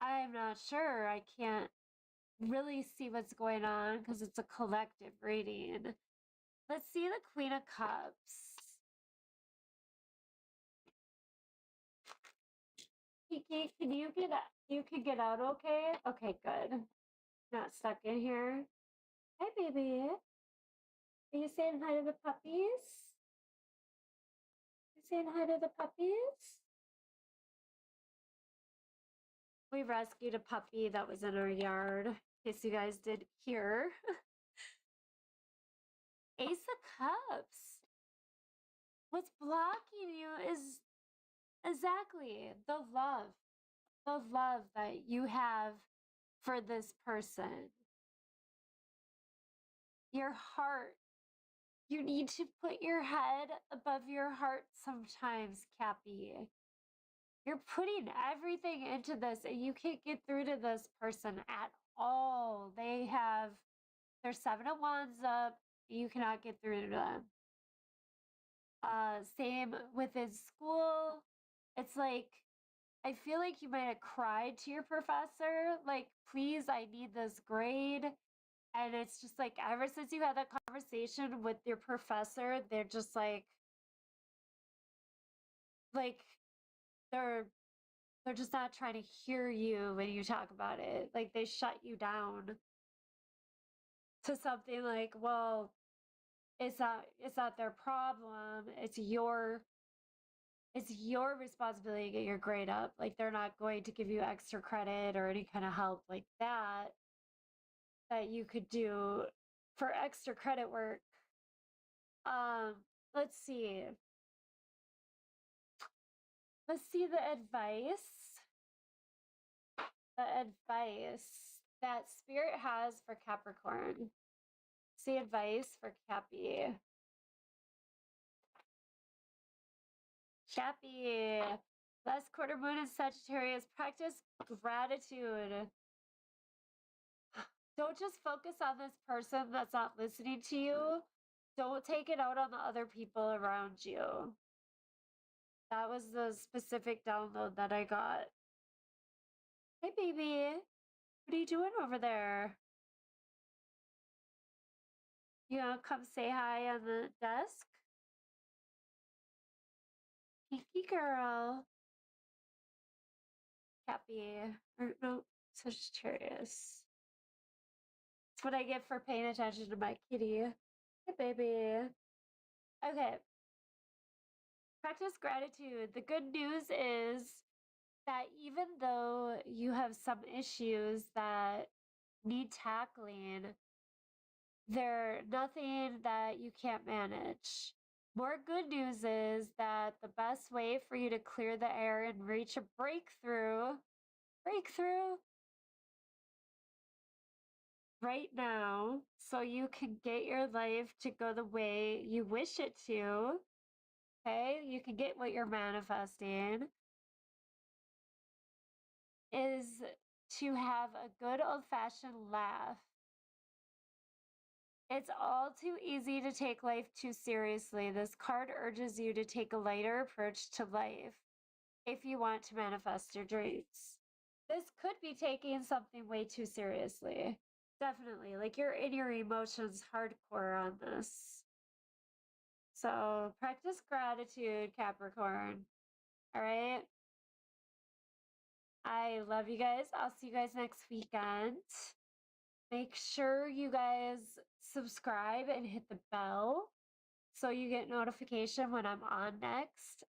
I'm not sure. I can't really see what's going on because it's a collective reading. Let's see the Queen of Cups. Kiki, can you get out? You can get out okay? Okay, good. Not stuck in here. Hi, baby. Are you saying hi to the puppies? You saying hi to the puppies? We rescued a puppy that was in our yard, in case you guys did hear. Ace of Cups. What's blocking you is exactly the love that you have for this person. Your heart. You need to put your head above your heart sometimes, Cappy. You're putting everything into this and you can't get through to this person at all. They have their Seven of Wands up. You cannot get through to them. Same with his school. It's like, I feel like you might have cried to your professor, like, please, I need this grade. And it's just like, ever since you had that conversation with your professor, they're just like they're They're just not trying to hear you when you talk about it. Like they shut you down to something like, well, it's not their problem. It's your responsibility to get your grade up. Like they're not going to give you extra credit or any kind of help like that you could do for extra credit work. Um, let's see. Let's see the advice. The advice that Spirit has for Capricorn. See advice for Cappy. Cappy. Last quarter moon in Sagittarius. Practice gratitude. Don't just focus on this person that's not listening to you. Don't take it out on the other people around you. That was the specific download that I got. Hey, baby. What are you doing over there? You gonna come say hi on the desk? Pinky girl. Cappy. Or no, Sagittarius. That's what I get for paying attention to my kitty. Hey, baby. Okay. Practice gratitude. The good news is that even though you have some issues that need tackling, they're nothing that you can't manage. More good news is that the best way for you to clear the air and reach a breakthrough right now, so you can get your life to go the way you wish it to. Okay, you can get what you're manifesting, is to have a good old-fashioned laugh. It's all too easy to take life too seriously. This card urges you to take a lighter approach to life if you want to manifest your dreams. This could be taking something way too seriously. Definitely. Like you're in your emotions hardcore on this. So practice gratitude, Capricorn. All right. I love you guys. I'll see you guys next weekend. Make sure you guys subscribe and hit the bell so you get notification when I'm on next.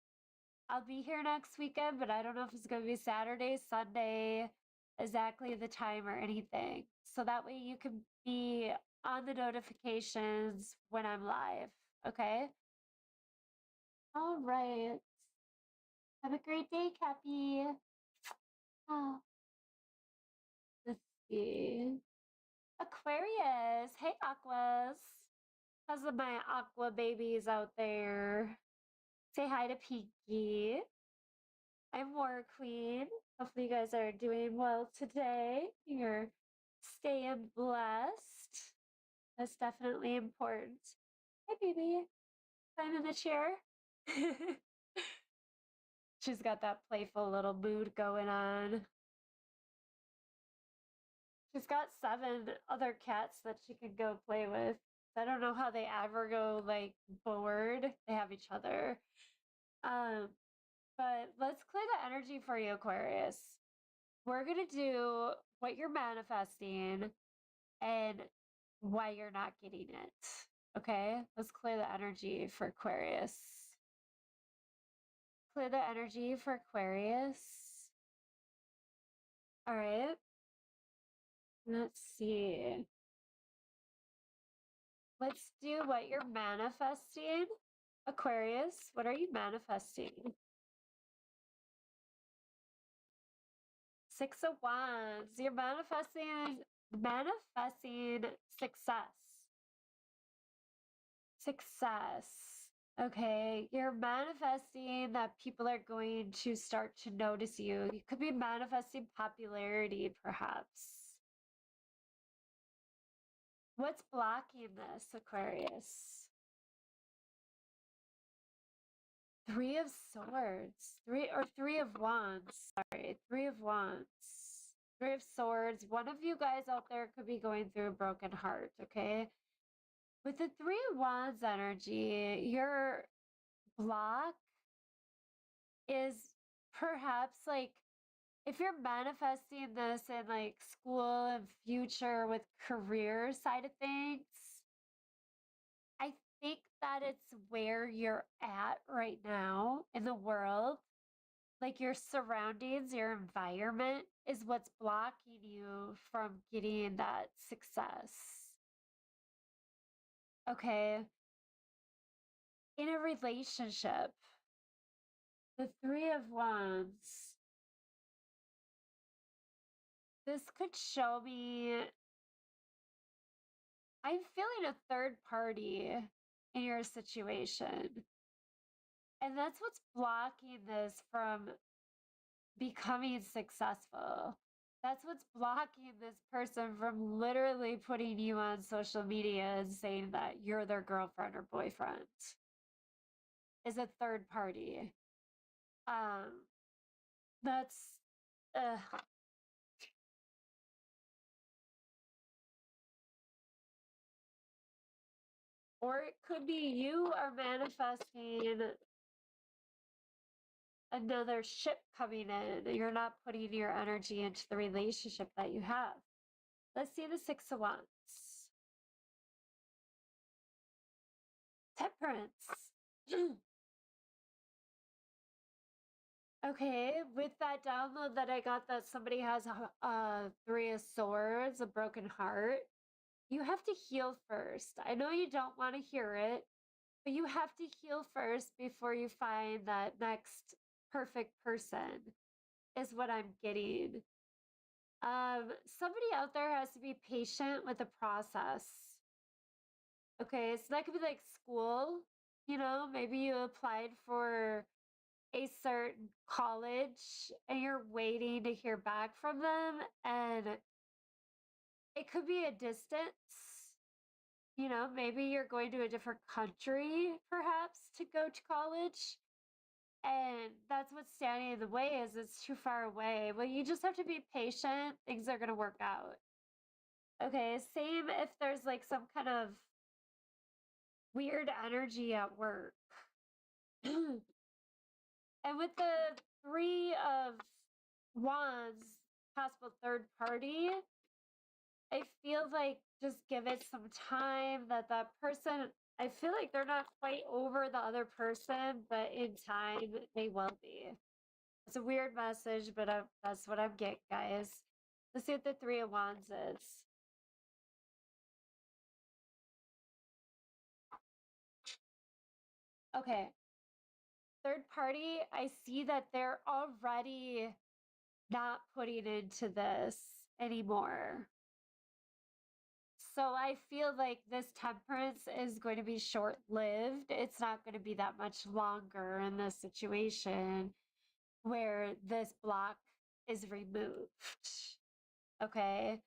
I'll be here next weekend, but I don't know if it's going to be Saturday, Sunday, exactly the time or anything. So that way you can be on the notifications when I'm live. Okay? All right. Have a great day, Cappy. Oh, let's see. Aquarius. Hey, Aquas. How's my Aqua babies out there? Say hi to Pinky. I'm WarQueen. Hopefully, you guys are doing well today. You're staying blessed. That's definitely important. Hey, baby. Climb in the chair. She's got that playful little mood going on. She's got 7 other cats that she could go play with. I don't know how they ever go like bored. They have each other. But let's clear the energy for you, Aquarius. We're gonna do what you're manifesting and why you're not getting it. Okay? Let's clear the energy for Aquarius. Clear the energy for Aquarius. All right. Let's see. Let's do what you're manifesting. Aquarius, what are you manifesting? 6 of Wands. You're manifesting success. Success. Okay, you're manifesting that people are going to start to notice you. You could be manifesting popularity, perhaps. What's blocking this, Aquarius? 3 of Swords. 3 of Wands. Sorry, 3 of Wands. 3 of Swords. One of you guys out there could be going through a broken heart, okay? With the 3 of Wands energy, your block is perhaps like if you're manifesting this in like school and future with career side of things, I think that it's where you're at right now in the world. Like your surroundings, your environment is what's blocking you from getting that success. Okay. In a relationship, the Three of Wands, this could show me I'm feeling a third party in your situation. And that's what's blocking this from becoming successful. That's what's blocking this person from literally putting you on social media and saying that you're their girlfriend or boyfriend is a third party. Um, that's uh, or it could be you are manifesting another ship coming in. You're not putting your energy into the relationship that you have. Let's see the Six of Wands. Temperance. Okay, with that download that I got that somebody has a Three of Swords, a broken heart, you have to heal first. I know you don't want to hear it, but you have to heal first before you find that next perfect person, is what I'm getting. Somebody out there has to be patient with the process. Okay, so that could be like school, maybe you applied for a certain college and you're waiting to hear back from them, and it could be a distance. Maybe you're going to a different country perhaps to go to college, and that's what's standing in the way, is it's too far away. Well, you just have to be patient. Things are going to work out. Okay, same if there's like some kind of weird energy at work. And with the Three of Wands, possible third party, I feel like just give it some time, that person, I feel like they're not quite over the other person, but in time they will be. It's a weird message, but that's what I'm getting, guys. Let's see what the Three of Wands is. Okay. Third party, I see that they're already not putting into this anymore. So I feel like this temperance is going to be short lived. It's not going to be that much longer in this situation where this block is removed. Okay.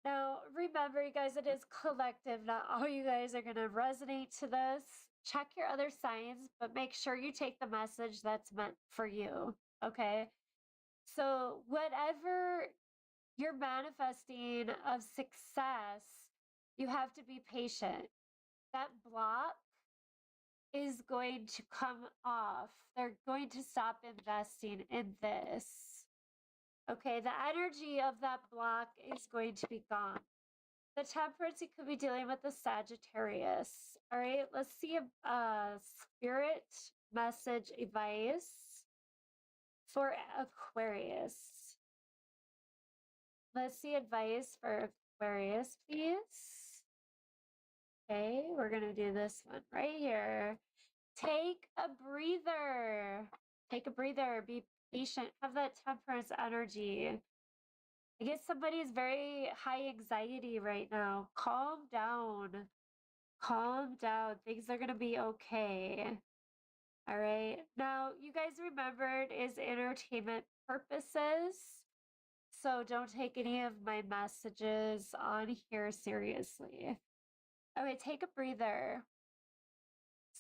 Now, remember, you guys, it is collective. Not all you guys are going to resonate to this. Check your other signs, but make sure you take the message that's meant for you. Okay. So, whatever you're manifesting of success, you have to be patient. That block is going to come off. They're going to stop investing in this. Okay, the energy of that block is going to be gone. The temperance, you could be dealing with the Sagittarius. All right, let's see a spirit message advice for Aquarius. Let's see advice for Aquarius, please. Okay, we're going to do this one right here. Take a breather. Take a breather. Be patient. Have that temperance energy. I guess somebody is very high anxiety right now. Calm down. Calm down. Things are going to be okay. All right. Now, you guys remembered is entertainment purposes. So don't take any of my messages on here seriously. Okay, take a breather.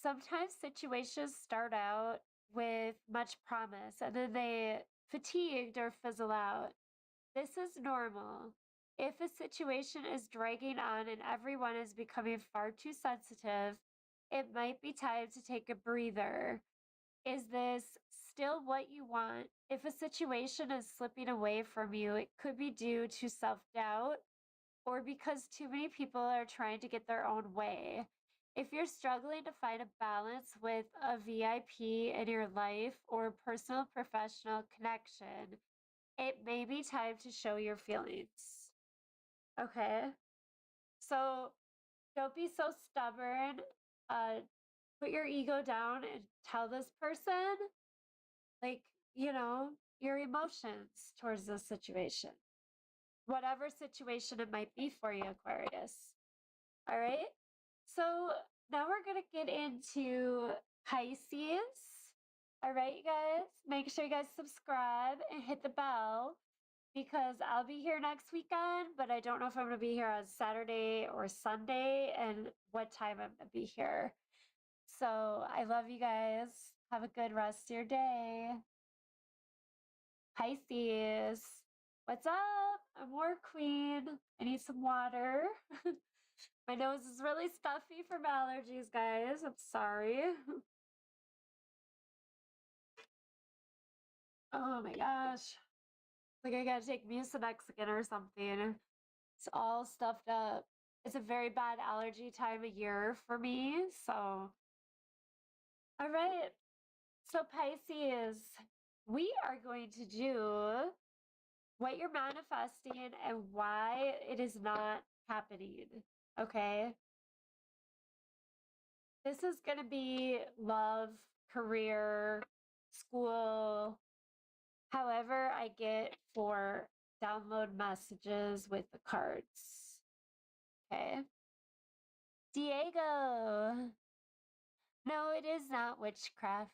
Sometimes situations start out with much promise and then they fatigued or fizzle out. This is normal. If a situation is dragging on and everyone is becoming far too sensitive, it might be time to take a breather. Is this still what you want? If a situation is slipping away from you, it could be due to self doubt or because too many people are trying to get their own way. If you're struggling to find a balance with a VIP in your life or personal professional connection, it may be time to show your feelings. Okay? So don't be so stubborn. Uh, put your ego down and tell this person, like, you know, your emotions towards this situation, whatever situation it might be for you, Aquarius. All right. So now we're going to get into Pisces. All right, you guys. Make sure you guys subscribe and hit the bell because I'll be here next weekend, but I don't know if I'm going to be here on Saturday or Sunday and what time I'm going to be here. So I love you guys. Have a good rest of your day. Pisces. What's up? I'm WarQueen. I need some water. My nose is really stuffy from allergies, guys. I'm sorry. Oh my gosh. Like I gotta take Mucinex again or something. It's all stuffed up. It's a very bad allergy time of year for me. So, all right. So, Pisces, we are going to do what you're manifesting and why it is not happening. Okay. This is going to be love, career, school, however I get for download messages with the cards. Okay. Diego. No, it is not witchcraft.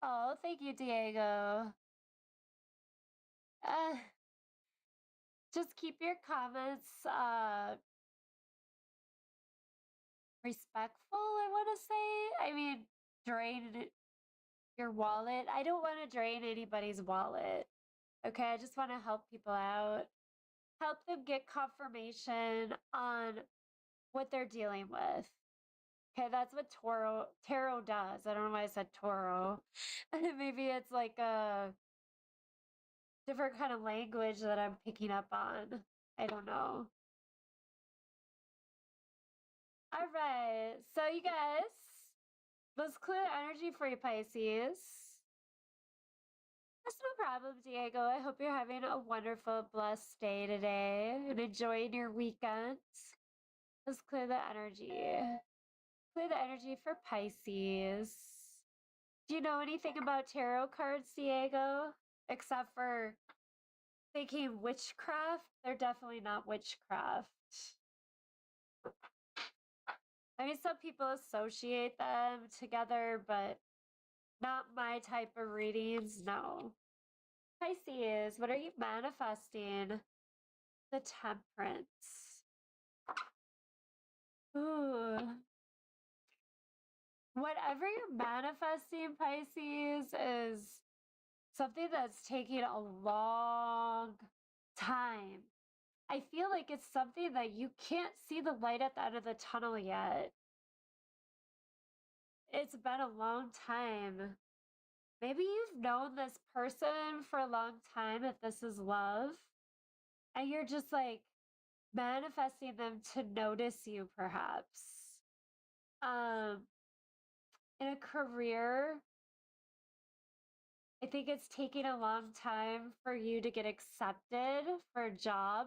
Oh, thank you, Diego. Uh, just keep your comments respectful, I want to say. I mean, drain your wallet. I don't want to drain anybody's wallet. Okay, I just want to help people out, help them get confirmation on what they're dealing with. Okay, that's what tarot does. I don't know why I said Toro. Maybe it's like a different kind of language that I'm picking up on. I don't know. All right, so you guys, let's clear energy for you, Pisces. That's no problem, Diego. I hope you're having a wonderful, blessed day today and enjoying your weekend. Let's clear the energy. Clear the energy for Pisces. Do you know anything about tarot cards, Diego? Except for thinking witchcraft? They're definitely not witchcraft. I mean, some people associate them together, but not my type of readings, no. Pisces, what are you manifesting? The Temperance. Ooh. Whatever you're manifesting, Pisces, is something that's taking a long time. I feel like it's something that you can't see the light at the end of the tunnel yet. It's been a long time. Maybe you've known this person for a long time if this is love, and you're just like manifesting them to notice you, perhaps. Um, in a career, I think it's taking a long time for you to get accepted for a job.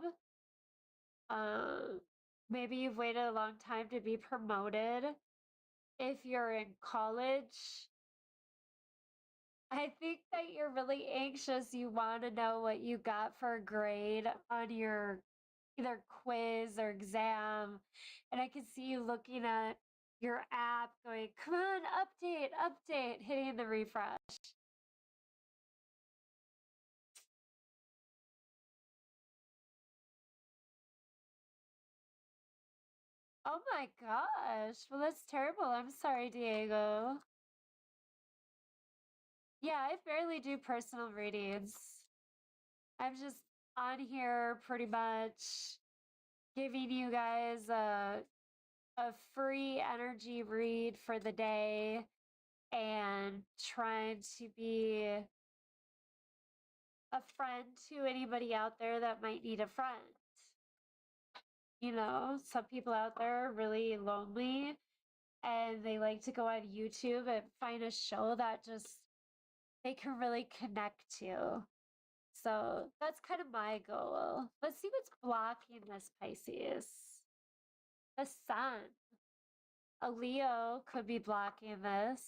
Um, Maybe you've waited a long time to be promoted. If you're in college, I think that you're really anxious. You want to know what you got for a grade on your either quiz or exam. And I can see you looking at your app going, come on, update, update, hitting the refresh. Oh my gosh. Well, that's terrible. I'm sorry, Diego. Yeah, I barely do personal readings. I'm just on here pretty much giving you guys a free energy read for the day and trying to be a friend to anybody out there that might need a friend. You know, some people out there are really lonely and they like to go on YouTube and find a show that just they can really connect to. So that's kind of my goal. Let's see what's blocking this Pisces. The sun. A Leo could be blocking this.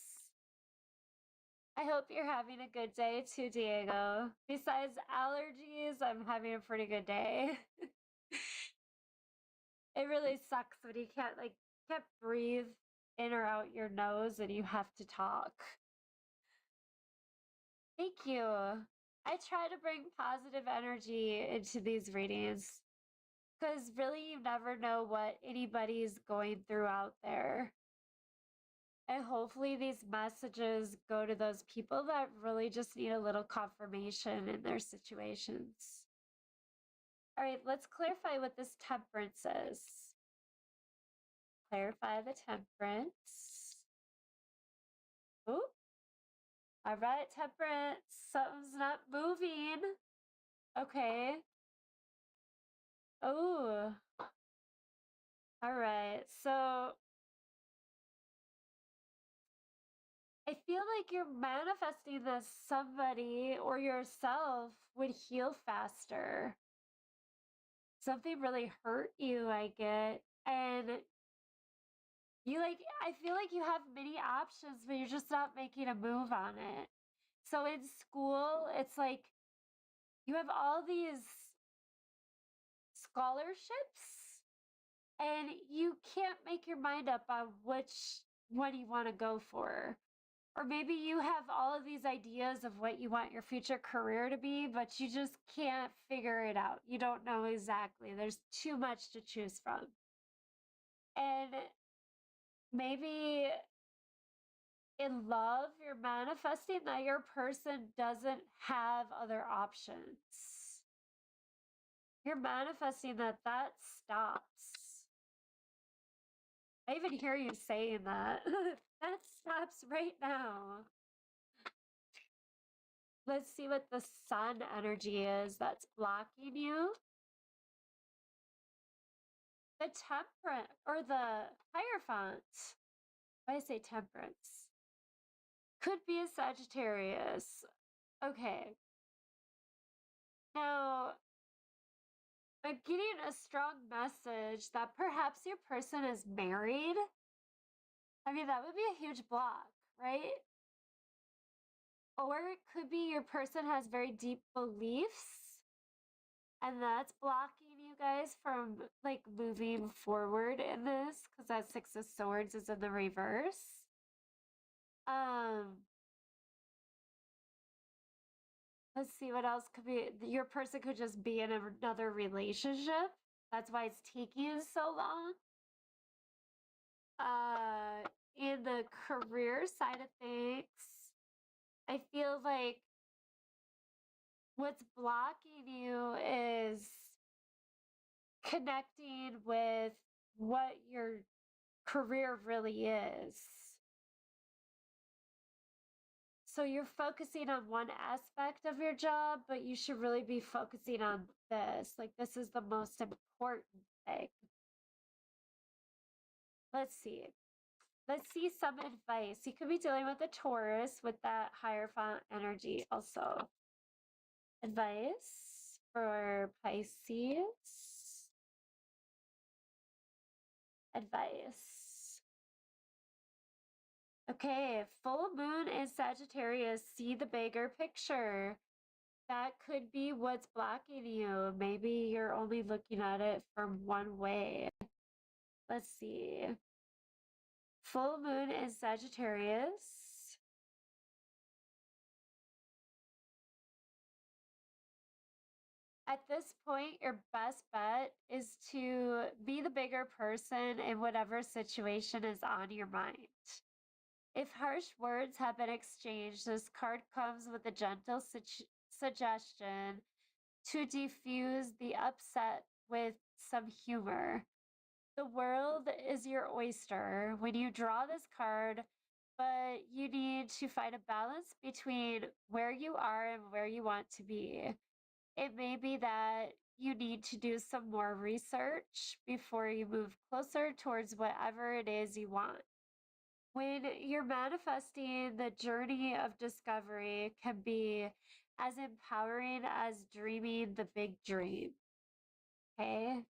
I hope you're having a good day too, Diego. Besides allergies, I'm having a pretty good day. It really sucks when you can't breathe in or out your nose and you have to talk. Thank you. I try to bring positive energy into these readings because really you never know what anybody's going through out there. And hopefully these messages go to those people that really just need a little confirmation in their situations. All right, let's clarify what this temperance is. Clarify the temperance. Ooh. All right, temperance. Something's not moving. Okay. Oh. All right. So I feel like you're manifesting that somebody or yourself would heal faster. Something really hurt you, I get. And I feel like you have many options, but you're just not making a move on it. So in school, it's like you have all these scholarships and you can't make your mind up on which one you want to go for. Or maybe you have all of these ideas of what you want your future career to be, but you just can't figure it out. You don't know exactly. There's too much to choose from. And maybe in love, you're manifesting that your person doesn't have other options. You're manifesting that stops. I even hear you saying that. That stops right now. Let's see what the sun energy is that's blocking you. The temperance or the Hierophant. Why I say temperance? Could be a Sagittarius. Okay. Now, I'm getting a strong message that perhaps your person is married. I mean, that would be a huge block, right? Or it could be your person has very deep beliefs and that's blocking you guys from like moving forward in this because that Six of Swords is in the reverse. Let's see what else could be. Your person could just be in another relationship. That's why it's taking so long. In the career side of things, I feel like what's blocking you is connecting with what your career really is. So you're focusing on one aspect of your job, but you should really be focusing on this. Like, this is the most important thing. Let's see. Let's see some advice. You could be dealing with a Taurus with that Hierophant energy also. Advice for Pisces. Advice. Okay, full moon in Sagittarius. See the bigger picture. That could be what's blocking you. Maybe you're only looking at it from one way. Let's see. Full moon in Sagittarius. At this point, your best bet is to be the bigger person in whatever situation is on your mind. If harsh words have been exchanged, this card comes with a gentle suggestion to diffuse the upset with some humor. The world is your oyster when you draw this card, but you need to find a balance between where you are and where you want to be. It may be that you need to do some more research before you move closer towards whatever it is you want. When you're manifesting, the journey of discovery can be as empowering as dreaming the big dream. Okay?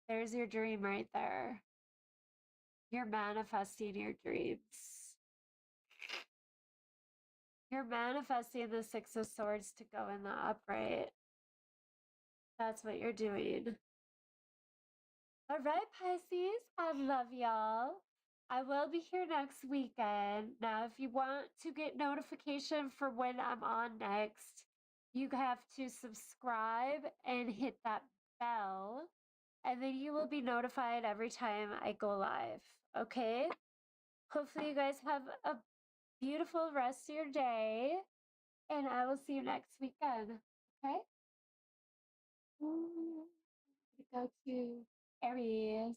There's your dream right there. You're manifesting your dreams. You're manifesting the Six of Swords to go in the upright. That's what you're doing. All right, Pisces, I love y'all. I will be here next weekend. Now, if you want to get notification for when I'm on next, you have to subscribe and hit that bell, and then you will be notified every time I go live. Okay? Hopefully, you guys have a beautiful rest of your day, and I will see you next weekend. Okay? Go to Aries.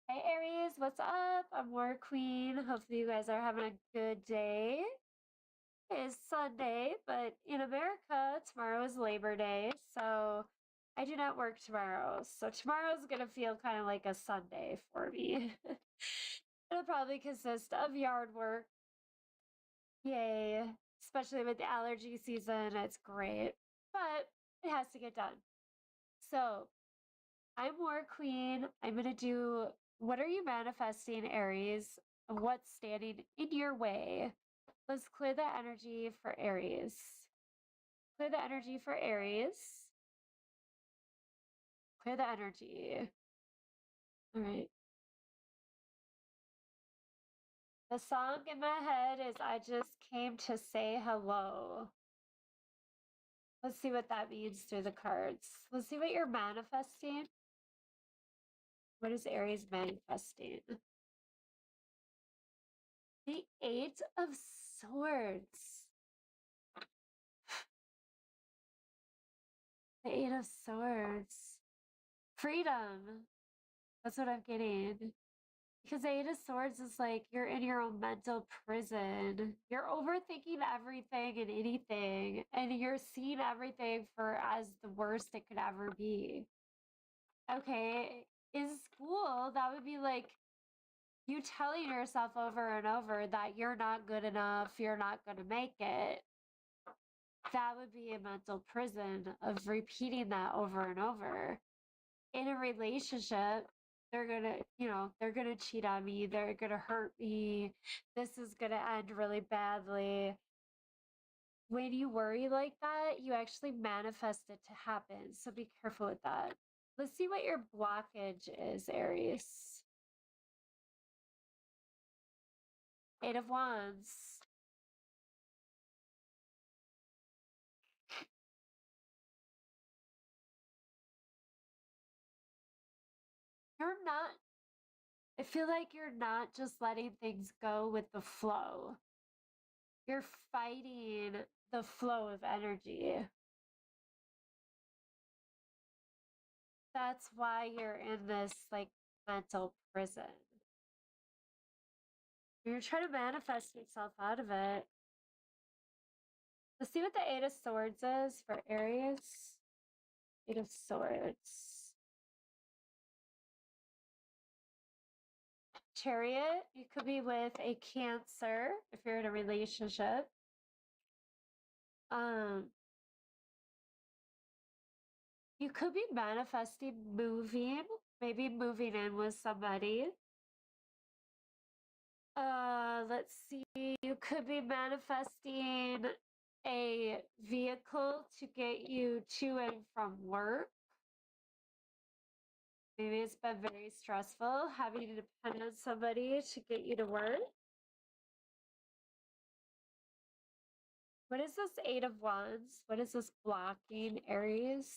Hey Aries, what's up? I'm WarQueen. Hopefully you guys are having a good day. It's Sunday, but in America, tomorrow is Labor Day, so I do not work tomorrow. So tomorrow's gonna feel kind of like a Sunday for me. It'll probably consist of yard work. Yay. Especially with the allergy season, it's great. But it has to get done. So I'm WarQueen. I'm gonna do what are you manifesting, Aries? What's standing in your way? Let's clear the energy for Aries. Clear the energy for Aries. Clear the energy. All right. The song in my head is I Just Came to Say Hello. Let's see what that means through the cards. Let's see what you're manifesting. What is Aries manifesting? The Eight of Swords. The Eight of Swords. Freedom. That's what I'm getting. Because the Eight of Swords is like you're in your own mental prison. You're overthinking everything and anything, and you're seeing everything for as the worst it could ever be. Okay, in school, that would be like you telling yourself over and over that you're not good enough, you're not going to make it. That would be a mental prison of repeating that over and over. In a relationship, they're gonna, they're gonna cheat on me, they're gonna hurt me, this is gonna end really badly. When you worry like that, you actually manifest it to happen. So be careful with that. Let's see what your blockage is, Aries. Eight of Wands. You're not, I feel like you're not just letting things go with the flow. You're fighting the flow of energy. That's why you're in this like mental prison. You're trying to manifest yourself out of it. Let's see what the Eight of Swords is for Aries. Eight of Swords. Chariot, you could be with a Cancer if you're in a relationship. You could be manifesting moving, maybe moving in with somebody. Let's see. You could be manifesting a vehicle to get you to and from work. Maybe it's been very stressful having to depend on somebody to get you to work. What is this Eight of Wands? What is this blocking, Aries?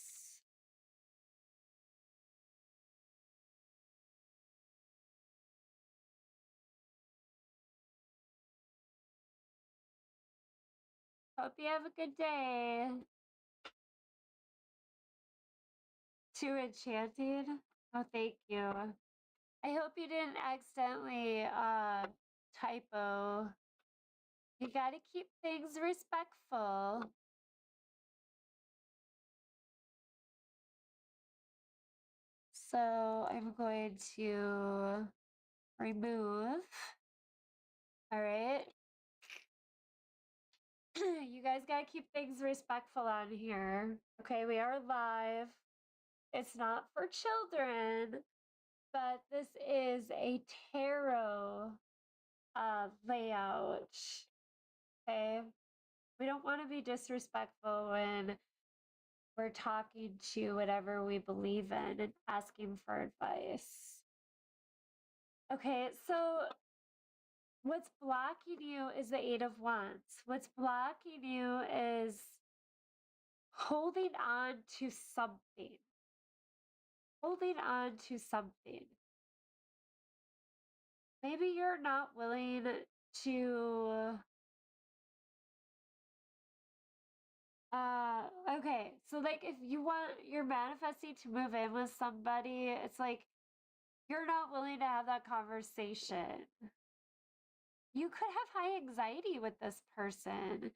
Hope you have a good day. Too enchanting? Oh, thank you. I hope you didn't accidentally typo. You gotta keep things respectful. So I'm going to remove. All right. You guys gotta keep things respectful on here. Okay, we are live. It's not for children, but this is a tarot layout. Okay. We don't want to be disrespectful when we're talking to whatever we believe in and asking for advice. Okay, so what's blocking you is the Eight of Wands. What's blocking you is holding on to something. Holding on to something. Maybe you're not willing to okay, so like if you're manifesting to move in with somebody, it's like you're not willing to have that conversation. You could have high anxiety with this person. It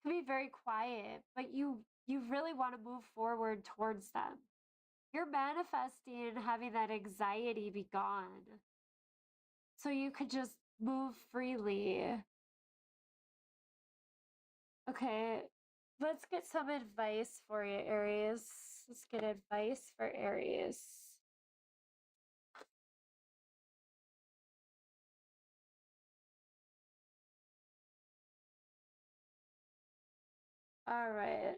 could be very quiet, but you really want to move forward towards them. You're manifesting having that anxiety be gone. So you could just move freely. Okay, let's get some advice for you, Aries. Let's get advice for Aries. All right.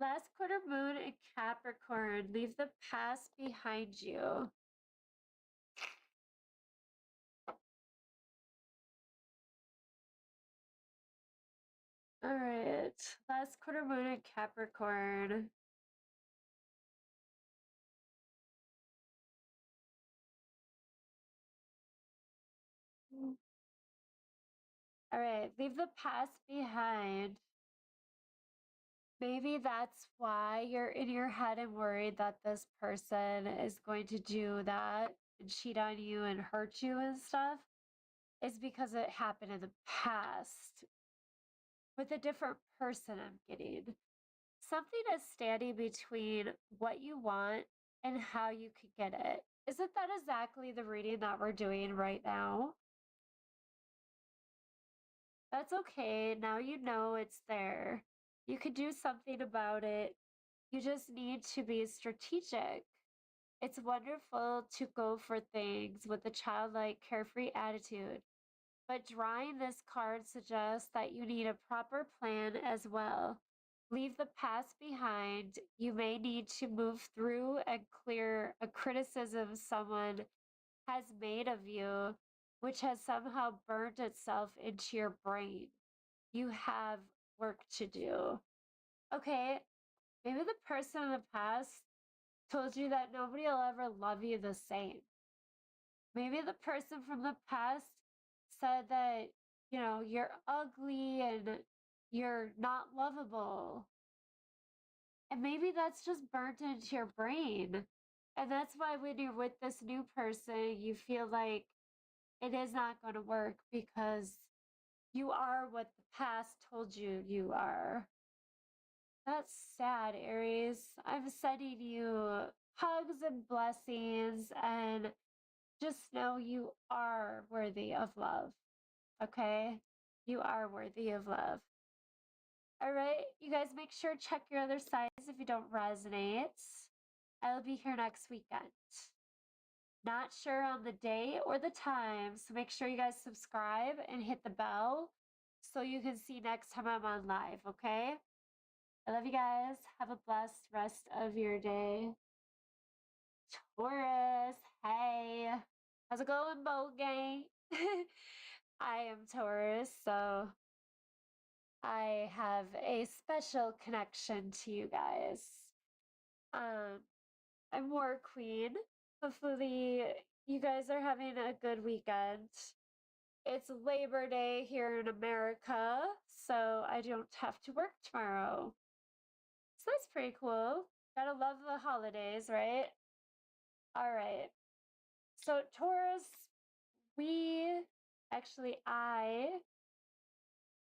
Last quarter moon in Capricorn. Leave the past behind you. All right. Last quarter moon in Capricorn. All right. Leave the past behind. Maybe that's why you're in your head and worried that this person is going to do that and cheat on you and hurt you and stuff. Is because it happened in the past with a different person, I'm getting. Something is standing between what you want and how you could get it. Isn't that exactly the reading that we're doing right now? That's okay. Now you know it's there. You could do something about it. You just need to be strategic. It's wonderful to go for things with a childlike, carefree attitude. But drawing this card suggests that you need a proper plan as well. Leave the past behind. You may need to move through and clear a criticism someone has made of you, which has somehow burnt itself into your brain. You have work to do. Okay, maybe the person in the past told you that nobody will ever love you the same. Maybe the person from the past said that, you're ugly and you're not lovable. And maybe that's just burnt into your brain. And that's why when you're with this new person, you feel like it is not going to work because you are what the past told you you are. That's sad, Aries. I'm sending you hugs and blessings, and just know you are worthy of love. Okay? You are worthy of love. All right, you guys make sure to check your other sides if you don't resonate. I'll be here next weekend. Not sure on the day or the time, so make sure you guys subscribe and hit the bell so you can see next time I'm on live, okay? I love you guys. Have a blessed rest of your day. Taurus, hey. How's it going, Bow Gang? I am Taurus, so I have a special connection to you guys. I'm WarQueen. Hopefully, you guys are having a good weekend. It's Labor Day here in America, so I don't have to work tomorrow. So that's pretty cool. Gotta love the holidays, right? All right. So Taurus, we I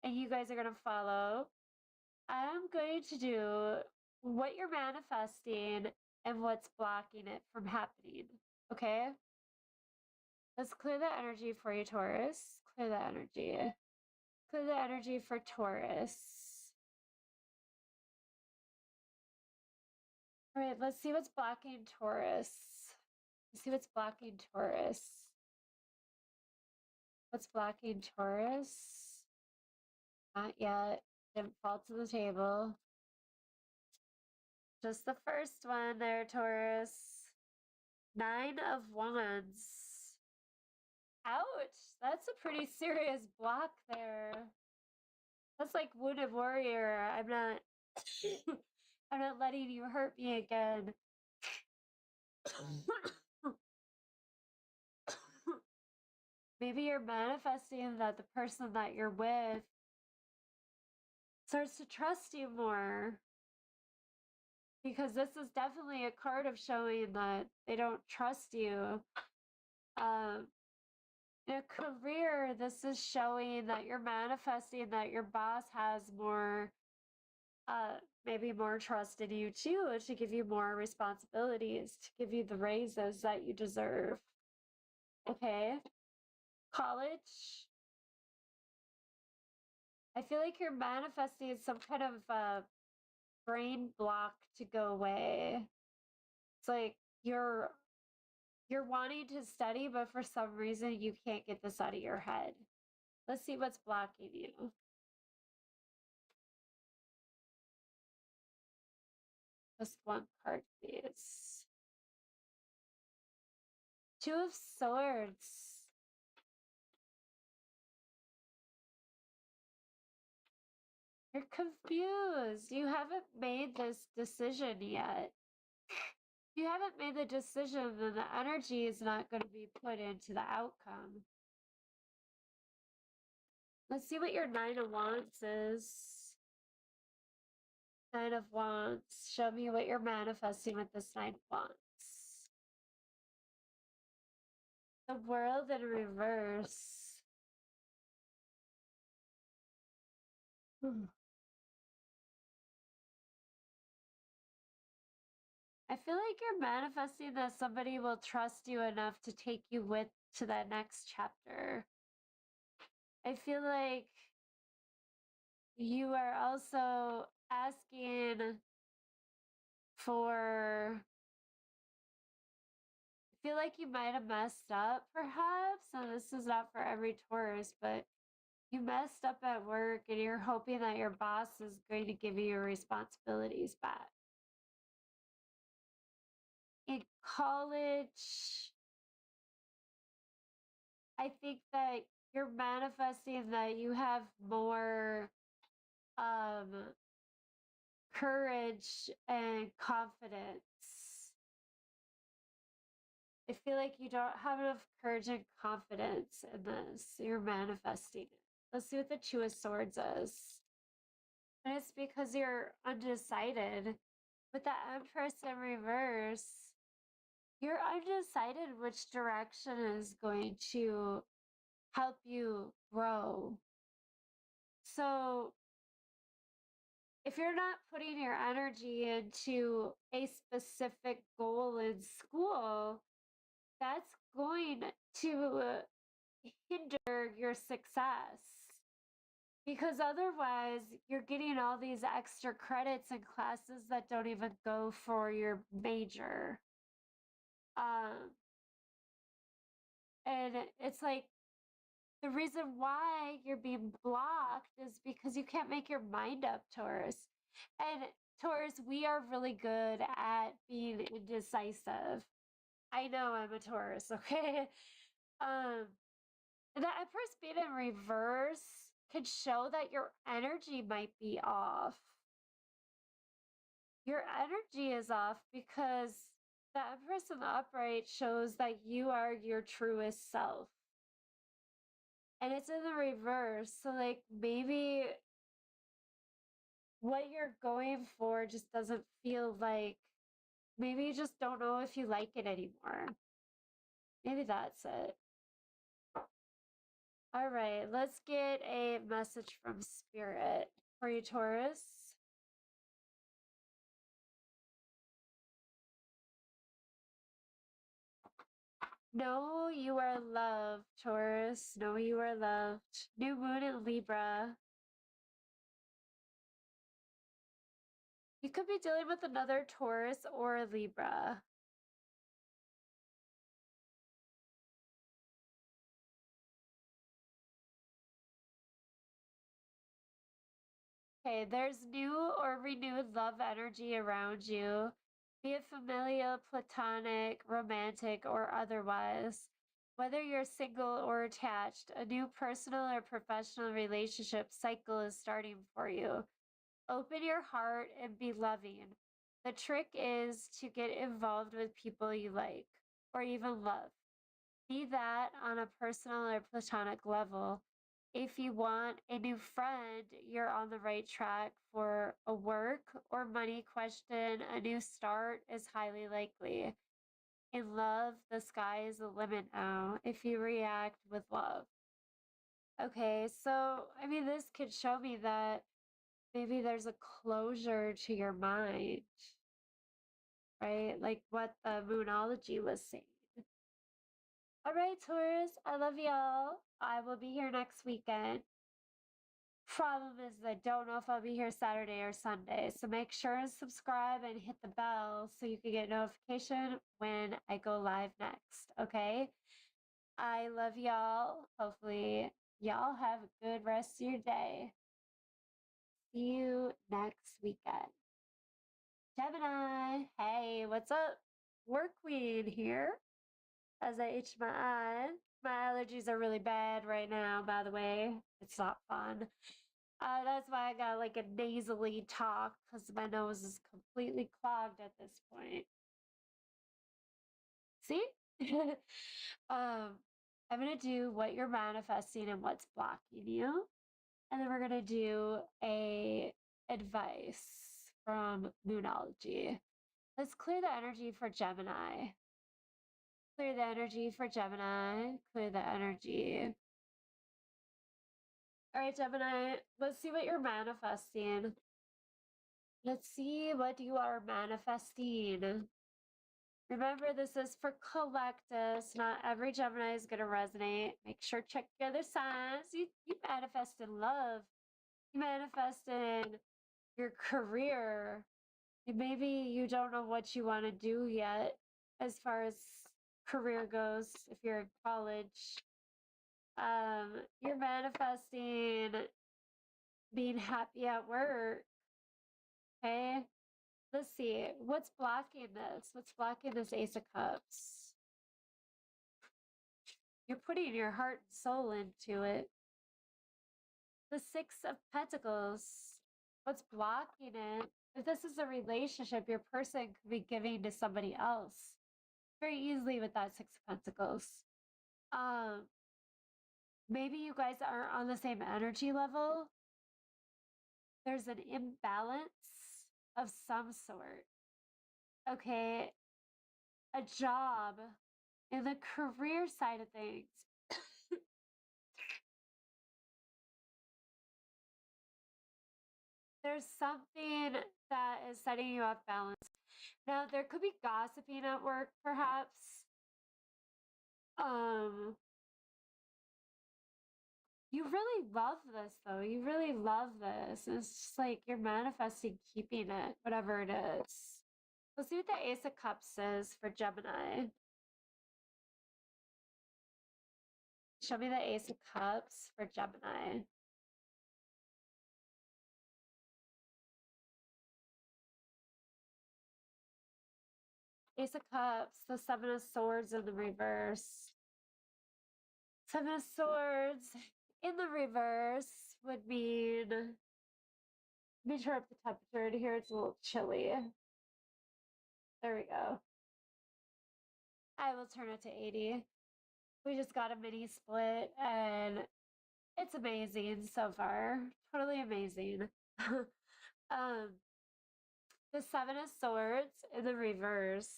and you guys are gonna follow. I'm going to do what you're manifesting and what's blocking it from happening. Okay? Let's clear the energy for you, Taurus. Clear the energy. Clear the energy for Taurus. All right, let's see what's blocking Taurus. Let's see what's blocking Taurus. What's blocking Taurus? Not yet. Didn't fall to the table. Just the first one there, Taurus. 9 of Wands. Ouch! That's a pretty serious block there. That's like Wounded Warrior. I'm not I'm not letting you hurt me again. Maybe you're manifesting that the person that you're with starts to trust you more. Because this is definitely a card of showing that they don't trust you. In a career, this is showing that you're manifesting that your boss has more, maybe more trust in you too, to give you more responsibilities, to give you the raises that you deserve. Okay? College. I feel like you're manifesting some kind of brain block to go away. It's like you're wanting to study, but for some reason you can't get this out of your head. Let's see what's blocking you. Just one card, please. 2 of Swords. You're confused. You haven't made this decision yet. If you haven't made the decision, then the energy is not going to be put into the outcome. Let's see what your 9 of Wands is. 9 of Wands. Show me what you're manifesting with this 9 of Wands. The World in reverse. I feel like you're manifesting that somebody will trust you enough to take you with to that next chapter. I feel like you are also asking for. I feel like you might have messed up, perhaps. And this is not for every Taurus, but you messed up at work and you're hoping that your boss is going to give you your responsibilities back. In college, I think that you're manifesting that you have more courage and confidence. I feel like you don't have enough courage and confidence in this. You're manifesting it. Let's see what the 2 of Swords is. And it's because you're undecided. With the Empress in reverse, you're undecided which direction is going to help you grow. So if you're not putting your energy into a specific goal in school, that's going to hinder your success. Because otherwise, you're getting all these extra credits in classes that don't even go for your major. And it's like the reason why you're being blocked is because you can't make your mind up, Taurus. And Taurus, we are really good at being indecisive. I know I'm a Taurus, okay? The Empress being in reverse could show that your energy might be off. Your energy is off because the Empress in the upright shows that you are your truest self. And it's in the reverse. So, like, maybe what you're going for just doesn't feel like, maybe you just don't know if you like it anymore. Maybe that's it. All right, let's get a message from Spirit for you, Taurus. Know you are loved, Taurus. Know you are loved. New moon in Libra. You could be dealing with another Taurus or a Libra. Okay, there's new or renewed love energy around you, be it familial, platonic, romantic, or otherwise. Whether you're single or attached, a new personal or professional relationship cycle is starting for you. Open your heart and be loving. The trick is to get involved with people you like or even love. Be that on a personal or platonic level. If you want a new friend, you're on the right track. For a work or money question, a new start is highly likely. In love, the sky is the limit now if you react with love. Okay, so I mean, this could show me that maybe there's a closure to your mind, right? Like what the moonology was saying. All right, Taurus, I love y'all. I will be here next weekend. Problem is, I don't know if I'll be here Saturday or Sunday. So make sure and subscribe and hit the bell so you can get notification when I go live next. Okay? I love y'all. Hopefully, y'all have a good rest of your day. See you next weekend. Gemini, hey, what's up? WarQueen here. As I itch my eye. My allergies are really bad right now, by the way. It's not fun. That's why I got like a nasally talk because my nose is completely clogged at this point. See? I'm gonna do what you're manifesting and what's blocking you. And then we're gonna do a advice from Moonology. Let's clear the energy for Gemini. Clear the energy for Gemini. Clear the energy. All right, Gemini, let's see what you're manifesting. Let's see what you are manifesting. Remember, this is for collectives. Not every Gemini is going to resonate. Make sure check the other signs. You manifest in love. You manifest in your career. Maybe you don't know what you want to do yet as far as career goes if you're in college. You're manifesting being happy at work. Okay. Let's see. What's blocking this? What's blocking this Ace of Cups? You're putting your heart and soul into it. The Six of Pentacles. What's blocking it? If this is a relationship, your person could be giving to somebody else very easily with that Six of Pentacles. Maybe you guys aren't on the same energy level. There's an imbalance of some sort. Okay, a job in the career side of things. There's something that is setting you off balance. Now, there could be gossiping at work, perhaps. Um, you really love this, though. You really love this. It's just like you're manifesting keeping it, whatever it is. Let's see what the Ace of Cups is for Gemini. Show me the Ace of Cups for Gemini. Ace of Cups, the Seven of Swords in the reverse. Seven of Swords in the reverse would mean, let me turn up the temperature here. It's a little chilly. There we go. I will turn it to 80. We just got a mini split and it's amazing so far. Totally amazing. Um, the Seven of Swords in the reverse.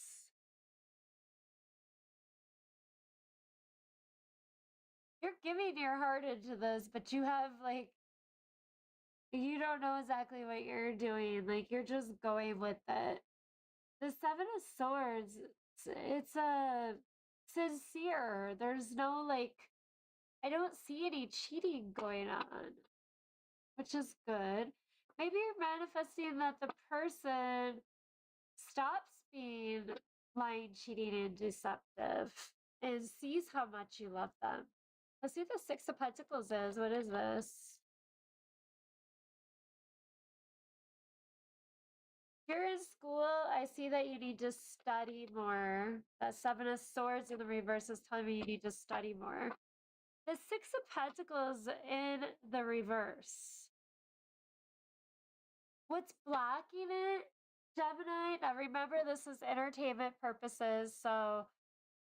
You're giving your heart into this, but you have like, you don't know exactly what you're doing. Like, you're just going with it. The Seven of Swords, it's a sincere. There's no like, I don't see any cheating going on, which is good. Maybe you're manifesting that the person stops being lying, cheating, and deceptive and sees how much you love them. Let's see what the Six of Pentacles is. What is this? You're in school. I see that you need to study more. That Seven of Swords in the reverse is telling me you need to study more. The Six of Pentacles in the reverse. What's blocking it, Gemini? Now remember, this is entertainment purposes, so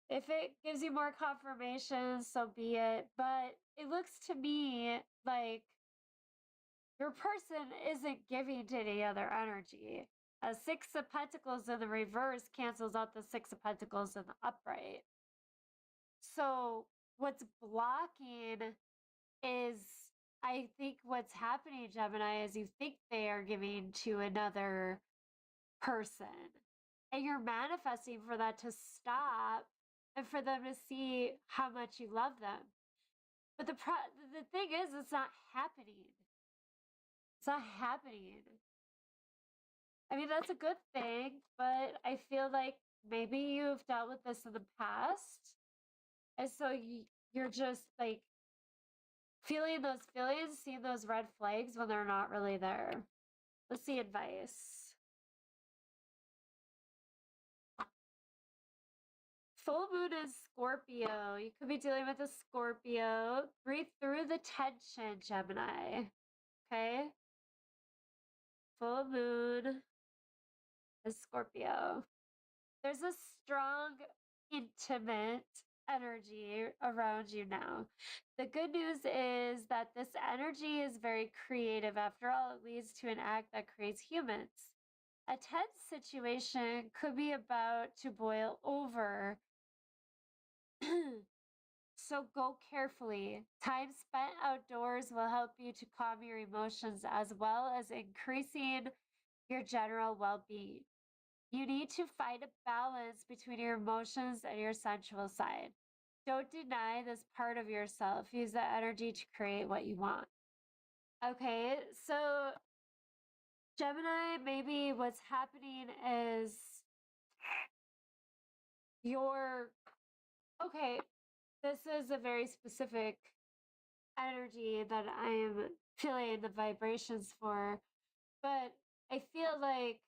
if it gives you more confirmation, so be it. But it looks to me like your person isn't giving to any other energy. A Six of Pentacles in the reverse cancels out the Six of Pentacles in the upright. So what's blocking is, I think what's happening, Gemini, is you think they are giving to another person. And you're manifesting for that to stop and for them to see how much you love them. But the thing is, it's not happening. It's not happening. I mean, that's a good thing, but I feel like maybe you've dealt with this in the past. And so you're just like feeling those feelings, seeing those red flags when they're not really there. Let's see advice. Full moon is Scorpio. You could be dealing with a Scorpio. Breathe through the tension, Gemini. Okay? Full moon is Scorpio. There's a strong, intimate energy around you now. The good news is that this energy is very creative. After all, it leads to an act that creates humans. A tense situation could be about to boil over. So go carefully. Time spent outdoors will help you to calm your emotions as well as increasing your general well being. You need to find a balance between your emotions and your sensual side. Don't deny this part of yourself. Use the energy to create what you want. Okay, so Gemini, maybe what's happening is you're okay. This is a very specific energy that I am feeling the vibrations for, but I feel like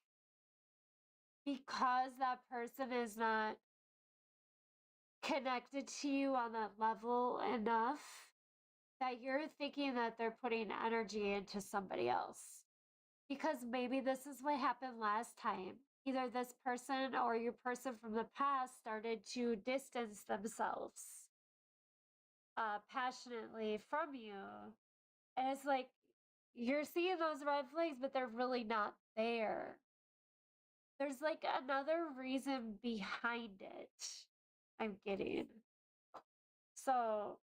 because that person is not connected to you on that level enough, that you're thinking that they're putting energy into somebody else. Because maybe this is what happened last time. Either this person or your person from the past started to distance themselves passionately from you. And it's like you're seeing those red flags, but they're really not there. There's like another reason behind it. I'm getting. So,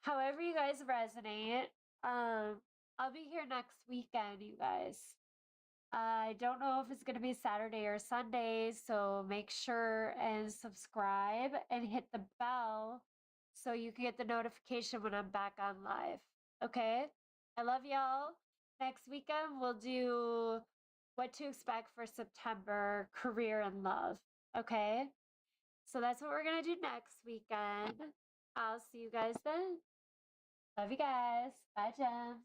however you guys resonate, I'll be here next weekend, you guys. I don't know if it's going to be Saturday or Sunday, so make sure and subscribe and hit the bell so you can get the notification when I'm back on live. Okay? I love y'all. Next weekend, we'll do what to expect for September, career and love. Okay? So that's what we're going to do next weekend. I'll see you guys then. Love you guys. Bye, gems.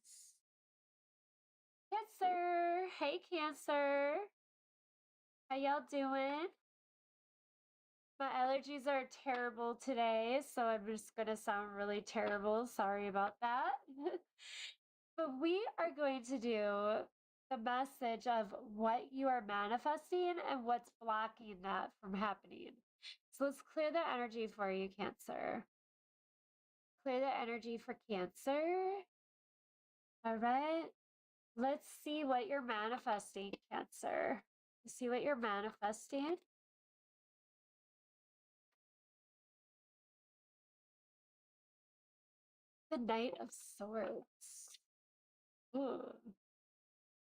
Cancer. Hey, Cancer. How y'all doing? My allergies are terrible today, so I'm just going to sound really terrible. Sorry about that. But we are going to do the message of what you are manifesting and what's blocking that from happening. So let's clear the energy for you, Cancer. Clear the energy for Cancer. All right. Let's see what you're manifesting, Cancer. See what you're manifesting. The Knight of Swords. Ooh. I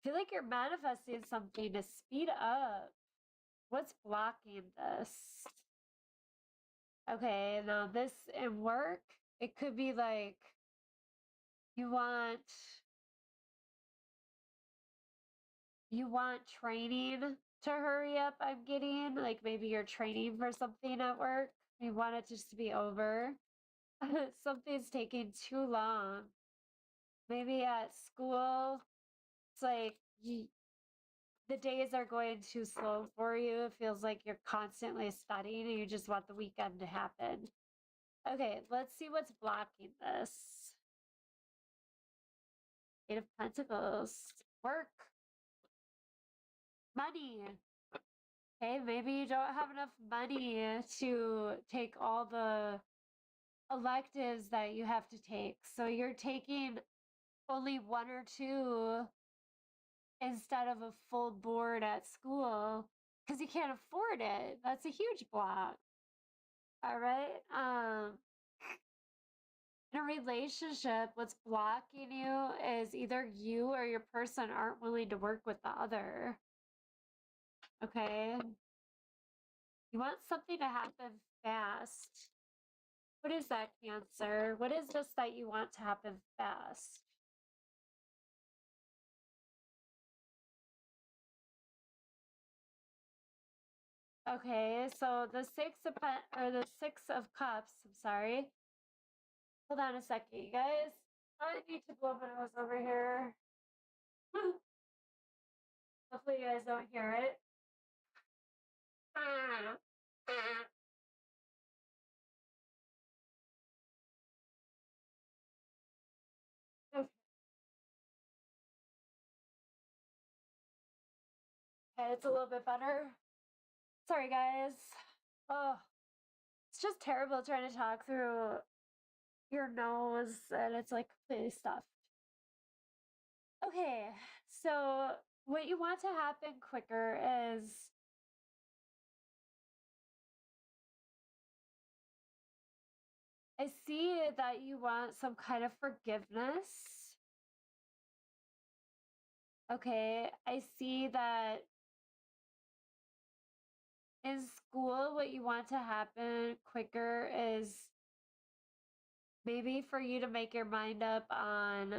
feel like you're manifesting something to speed up. What's blocking this? Okay, now this in work, it could be like you want training to hurry up, I'm getting. Like maybe you're training for something at work. You want it just to be over. Something's taking too long. Maybe at school, it's like the days are going too slow for you. It feels like you're constantly studying and you just want the weekend to happen. Okay, let's see what's blocking this. Eight of Pentacles. Work. Money. Okay, maybe you don't have enough money to take all the electives that you have to take. So you're taking only one or two instead of a full board at school because you can't afford it. That's a huge block. All right. In a relationship, what's blocking you is either you or your person aren't willing to work with the other. Okay. You want something to happen fast. What is that, Cancer? What is this that you want to happen fast? Okay, so the the 6 of Cups, I'm sorry. Hold on a second, you guys. I need to blow my nose over here. Hopefully you guys don't hear it. Okay, it's a little bit better. Sorry, guys. Oh, it's just terrible trying to talk through your nose and it's like completely stuffed. Okay, so what you want to happen quicker is I see that you want some kind of forgiveness. Okay, I see that in school, what you want to happen quicker is maybe for you to make your mind up on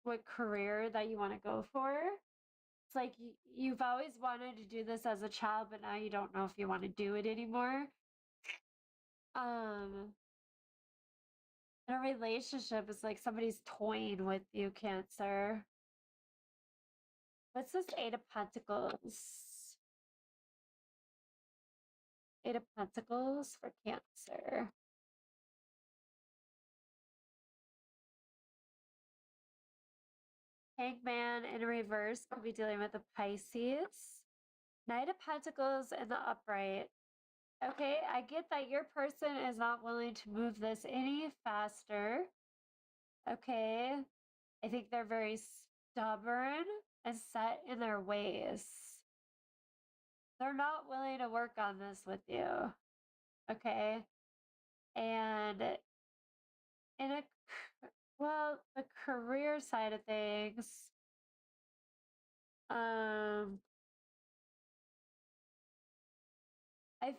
what career that you want to go for. It's like you've always wanted to do this as a child, but now you don't know if you want to do it anymore. Um, in a relationship, it's like somebody's toying with you, Cancer. What's this Eight of Pentacles? Eight of Pentacles for Cancer. Hangman in reverse could be dealing with a Pisces. Knight of Pentacles in the upright. Okay, I get that your person is not willing to move this any faster. Okay, I think they're very stubborn and set in their ways. They're not willing to work on this with you. Okay, and in a the career side of things, I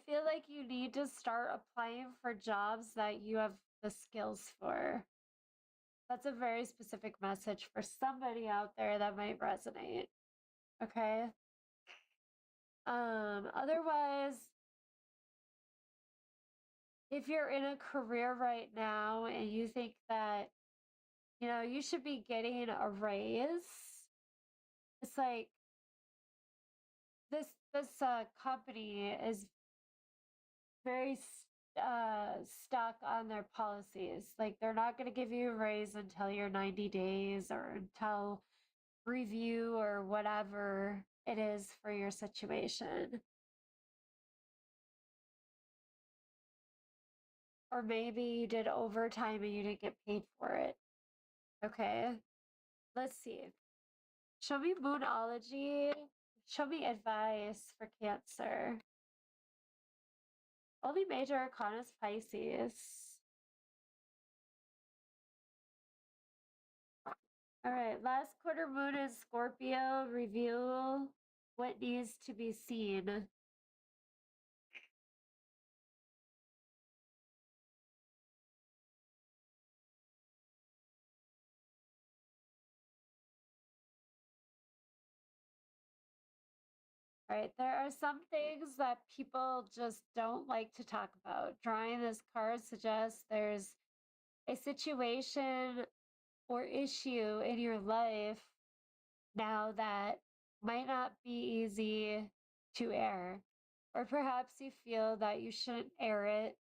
feel like you need to start applying for jobs that you have the skills for. That's a very specific message for somebody out there that might resonate. Okay. Otherwise, if you're in a career right now and you think that, you should be getting a raise, it's like this company is very stuck on their policies. Like they're not going to give you a raise until you're 90 days or until review or whatever it is for your situation. Or maybe you did overtime and you didn't get paid for it. Okay, let's see. Show me Moonology. Show me advice for Cancer. Only major arcana is Pisces. All right, last quarter moon is Scorpio. Reveal what needs to be seen. All right, there are some things that people just don't like to talk about. Drawing this card suggests there's a situation or issue in your life now that might not be easy to air, or perhaps you feel that you shouldn't air it.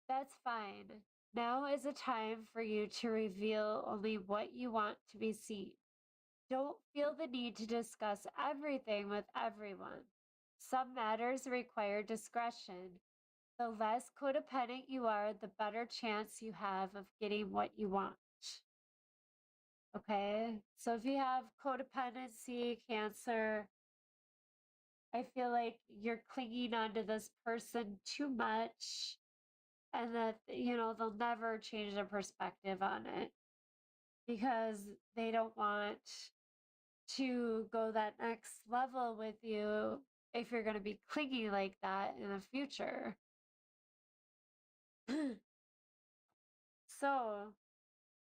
That's fine. Now is a time for you to reveal only what you want to be seen. Don't feel the need to discuss everything with everyone. Some matters require discretion. The less codependent you are, the better chance you have of getting what you want. Okay, so if you have codependency, Cancer, I feel like you're clinging onto this person too much, and that, they'll never change their perspective on it because they don't want to go that next level with you if you're going to be clingy like that in the future. So,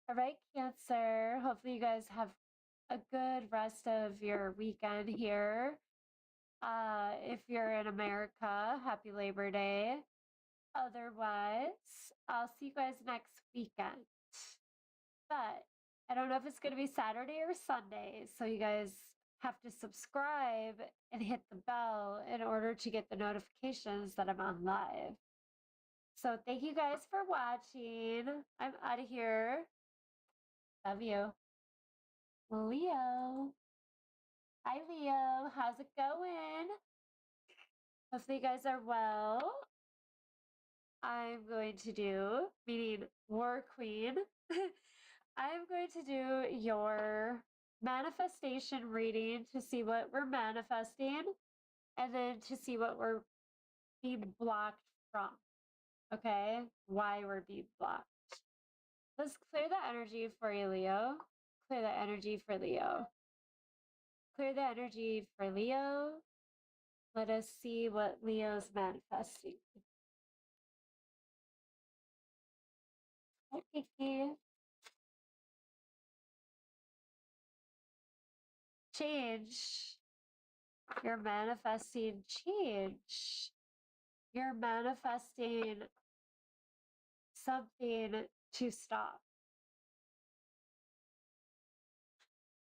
all right, Cancer, hopefully you guys have a good rest of your weekend here. If you're in America, happy Labor Day. Otherwise, I'll see you guys next weekend. But I don't know if it's going to be Saturday or Sunday, so you guys have to subscribe and hit the bell in order to get the notifications that I'm on live. So thank you guys for watching. I'm out of here. Love you. Leo. Hi, Leo. How's it going? Hopefully you guys are well. I'm going to do, meaning WarQueen, I'm going to do your manifestation reading to see what we're manifesting and then to see what we're being blocked from. Okay? Why we're being blocked. Let's clear the energy for you, Leo. Clear the energy for Leo. Clear the energy for Leo. Let us see what Leo's manifesting. Hi, Kiki. Change. You're manifesting change. You're manifesting something to stop.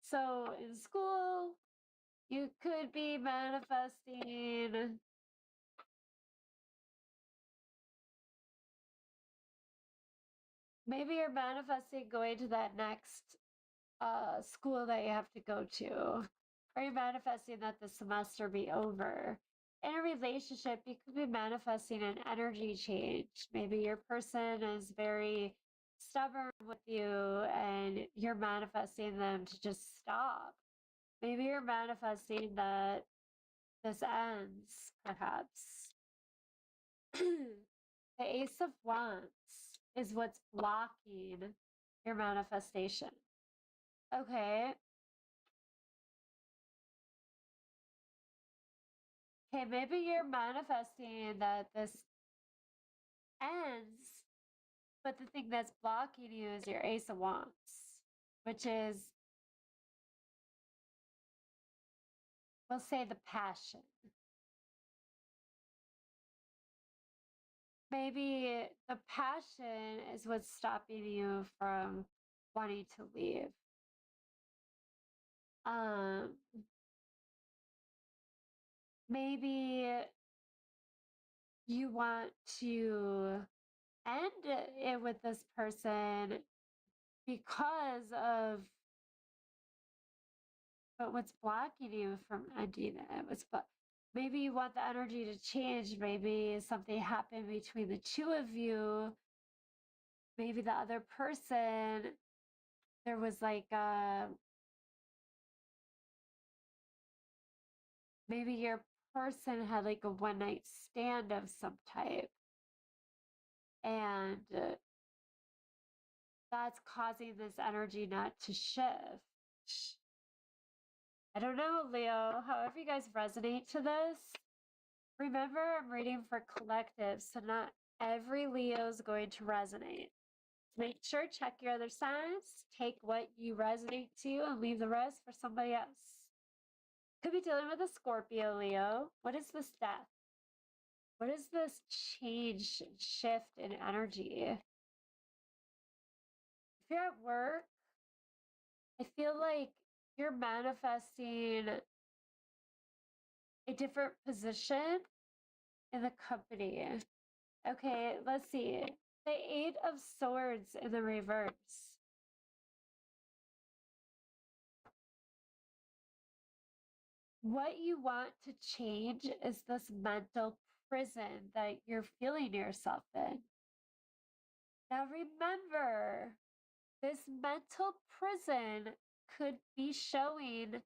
So in school, you could be manifesting maybe you're manifesting going to that next school that you have to go to. Or you're manifesting that the semester be over. In a relationship, you could be manifesting an energy change. Maybe your person is very stubborn with you and you're manifesting them to just stop. Maybe you're manifesting that this ends, perhaps. The Ace of Wands is what's blocking your manifestation. Okay. Okay, maybe you're manifesting that this ends, but the thing that's blocking you is your Ace of Wands, which is, we'll say, the passion. Maybe the passion is what's stopping you from wanting to leave. Maybe you want to end it with this person because of what's blocking you from ending it. Maybe you want the energy to change. Maybe something happened between the two of you. Maybe the other person, there was like maybe your person had like a one night stand of some type, and that's causing this energy not to shift. I don't know, Leo. However, you guys resonate to this, remember I'm reading for collective, so not every Leo is going to resonate. Make sure, check your other signs, take what you resonate to, and leave the rest for somebody else. Could be dealing with a Scorpio, Leo. What is this death? What is this change, shift in energy? If you're at work, I feel like you're manifesting a different position in the company. Okay, let's see. The Eight of Swords in the reverse. What you want to change is this mental prison that you're feeling yourself in. Now remember, this mental prison could be showing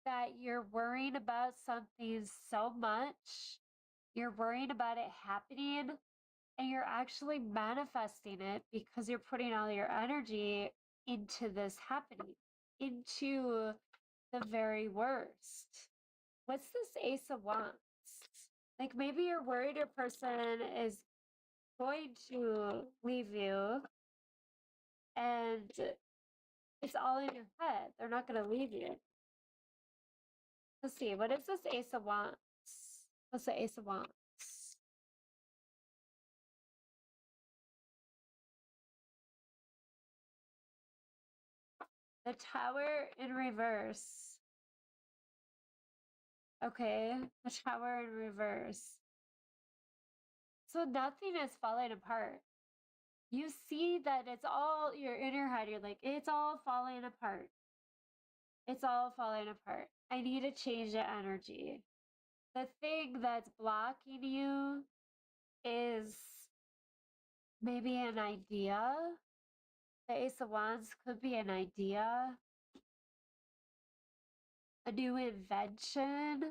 that you're worrying about something so much, you're worrying about it happening, and you're actually manifesting it because you're putting all your energy into this happening, into the very worst. What's this Ace of Wands? Like maybe you're worried your person is going to leave you and it's all in your head. They're not going to leave you. Let's see. What is this Ace of Wands? What's the Ace of Wands? The Tower in reverse. Okay. The Tower in reverse. So nothing is falling apart. You see that it's all, you're in your head. You're like, it's all falling apart. It's all falling apart. I need to change the energy. The thing that's blocking you is maybe an idea. The Ace of Wands could be an idea, a new invention,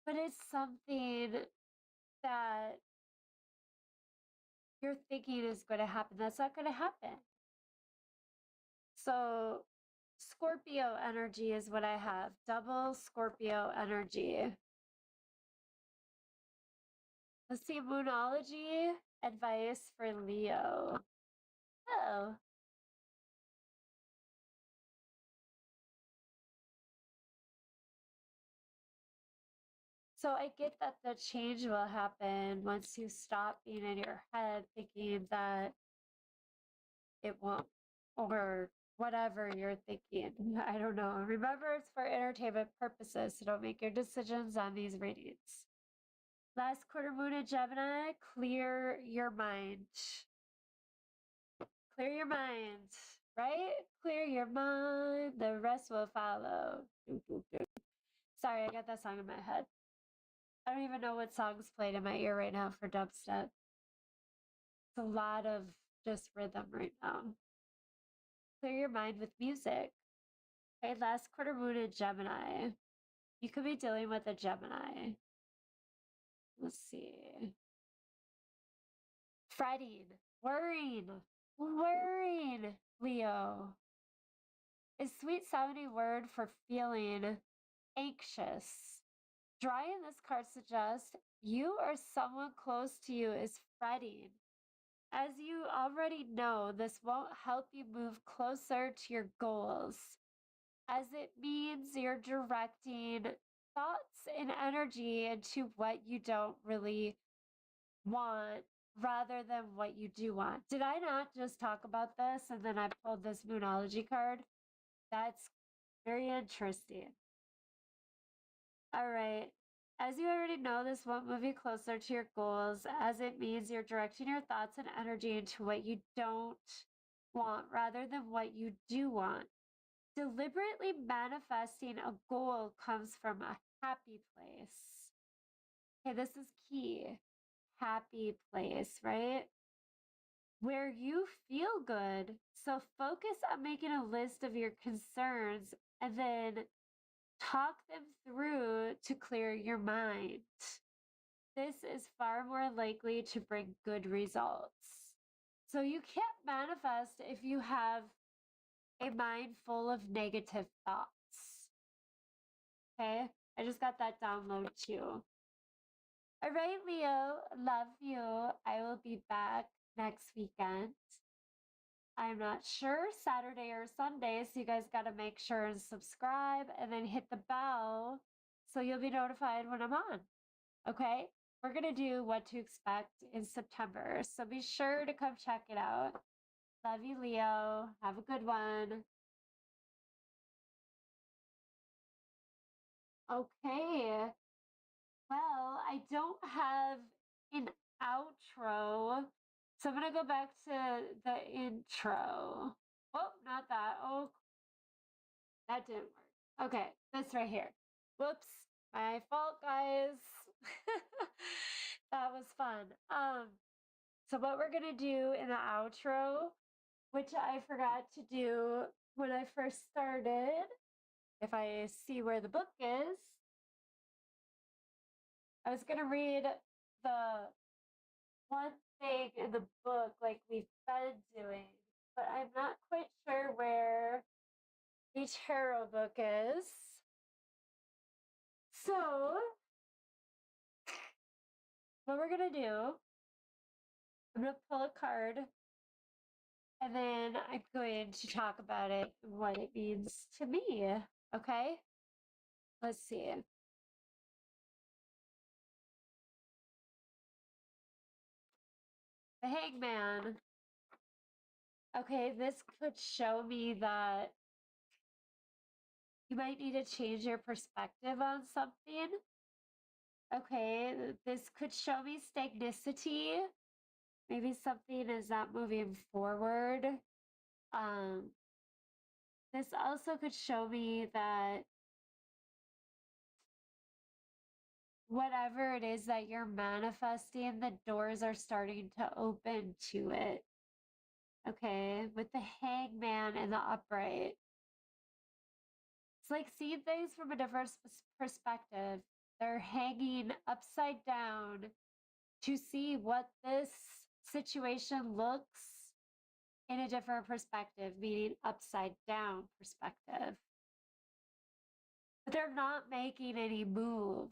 but it's something that you're thinking is going to happen. That's not going to happen. So, Scorpio energy is what I have. Double Scorpio energy. Let's see, Moonology advice for Leo. Oh. So I get that the change will happen once you stop being in your head thinking that it won't, or whatever you're thinking. I don't know. Remember, it's for entertainment purposes, so don't make your decisions on these readings. Last quarter moon in Gemini, clear your mind. Clear your mind, right? Clear your mind, the rest will follow. Sorry, I got that song in my head. I don't even know what song's played in my ear right now for dubstep. It's a lot of just rhythm right now. Clear your mind with music. Okay, last quarter moon in Gemini. You could be dealing with a Gemini. Let's see. Fretting, worrying, Leo. A sweet sounding word for feeling anxious. Drawing this card suggests you or someone close to you is fretting. As you already know, this won't help you move closer to your goals, as it means you're directing thoughts and energy into what you don't really want rather than what you do want. Did I not just talk about this and then I pulled this Moonology card? That's very interesting. All right. As you already know, this won't move you closer to your goals, as it means you're directing your thoughts and energy into what you don't want rather than what you do want. Deliberately manifesting a goal comes from a happy place. Okay, this is key. Happy place, right? Where you feel good. So focus on making a list of your concerns and then Talk them through to clear your mind. This is far more likely to bring good results. So you can't manifest if you have a mind full of negative thoughts. Okay? I just got that download too. All right, Leo, love you. I will be back next weekend. I'm not sure, Saturday or Sunday, so you guys got to make sure and subscribe and then hit the bell so you'll be notified when I'm on. Okay? We're going to do what to expect in September, so be sure to come check it out. Love you, Leo. Have a good one. Okay. Well, I don't have an outro, so I'm going to go back to the intro. Oh, not that. Oh, that didn't work. Okay, this right here. Whoops, my fault, guys. That was fun. So what we're gonna do in the outro, which I forgot to do when I first started, if I see where the book is, I was gonna read the one thing in the book like we've been doing, but I'm not quite sure where the tarot book is. So, what we're gonna do, I'm gonna pull a card and then I'm going to talk about it, what it means to me. Okay? Let's see. The Hangman. Okay, this could show me that you might need to change your perspective on something. Okay, this could show me stagnicity. Maybe something is not moving forward. Um, this also could show me that whatever it is that you're manifesting, the doors are starting to open to it. Okay, with the Hangman and the Upright. It's like seeing things from a different perspective. They're hanging upside down to see what this situation looks in a different perspective, meaning upside down perspective. But they're not making any moves.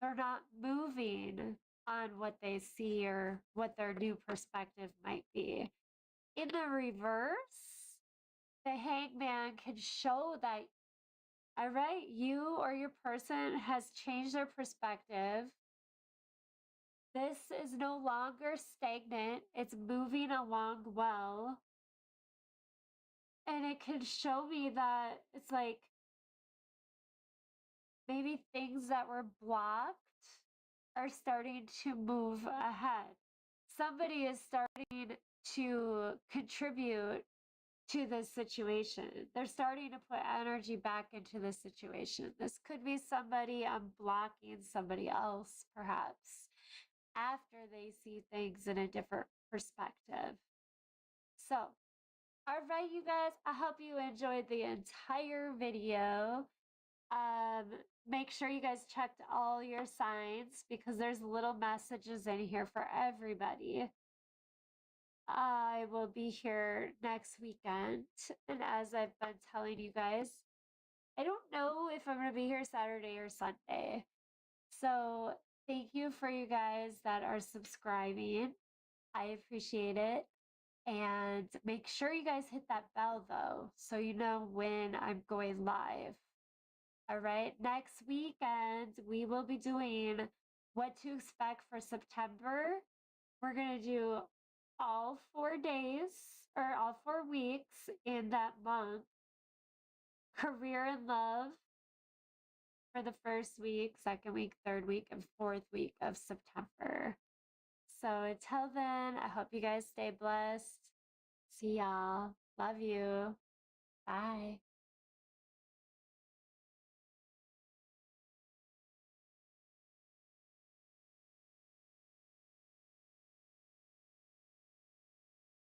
They're not moving on what they see or what their new perspective might be. In the reverse, the Hangman can show that, all right, you or your person has changed their perspective. This is no longer stagnant, it's moving along well. And it can show me that it's like maybe things that were blocked are starting to move ahead. Somebody is starting to contribute to this situation. They're starting to put energy back into this situation. This could be somebody unblocking somebody else, perhaps, after they see things in a different perspective. So, all right, you guys, I hope you enjoyed the entire video. Make sure you guys checked all your signs because there's little messages in here for everybody. I will be here next weekend. And as I've been telling you guys, I don't know if I'm going to be here Saturday or Sunday. So thank you for you guys that are subscribing. I appreciate it. And make sure you guys hit that bell though, so you know when I'm going live. All right, next weekend we will be doing what to expect for September. We're going to do all 4 days or all 4 weeks in that month. Career and love for the first week, second week, third week, and fourth week of September. So until then, I hope you guys stay blessed. See y'all. Love you. Bye.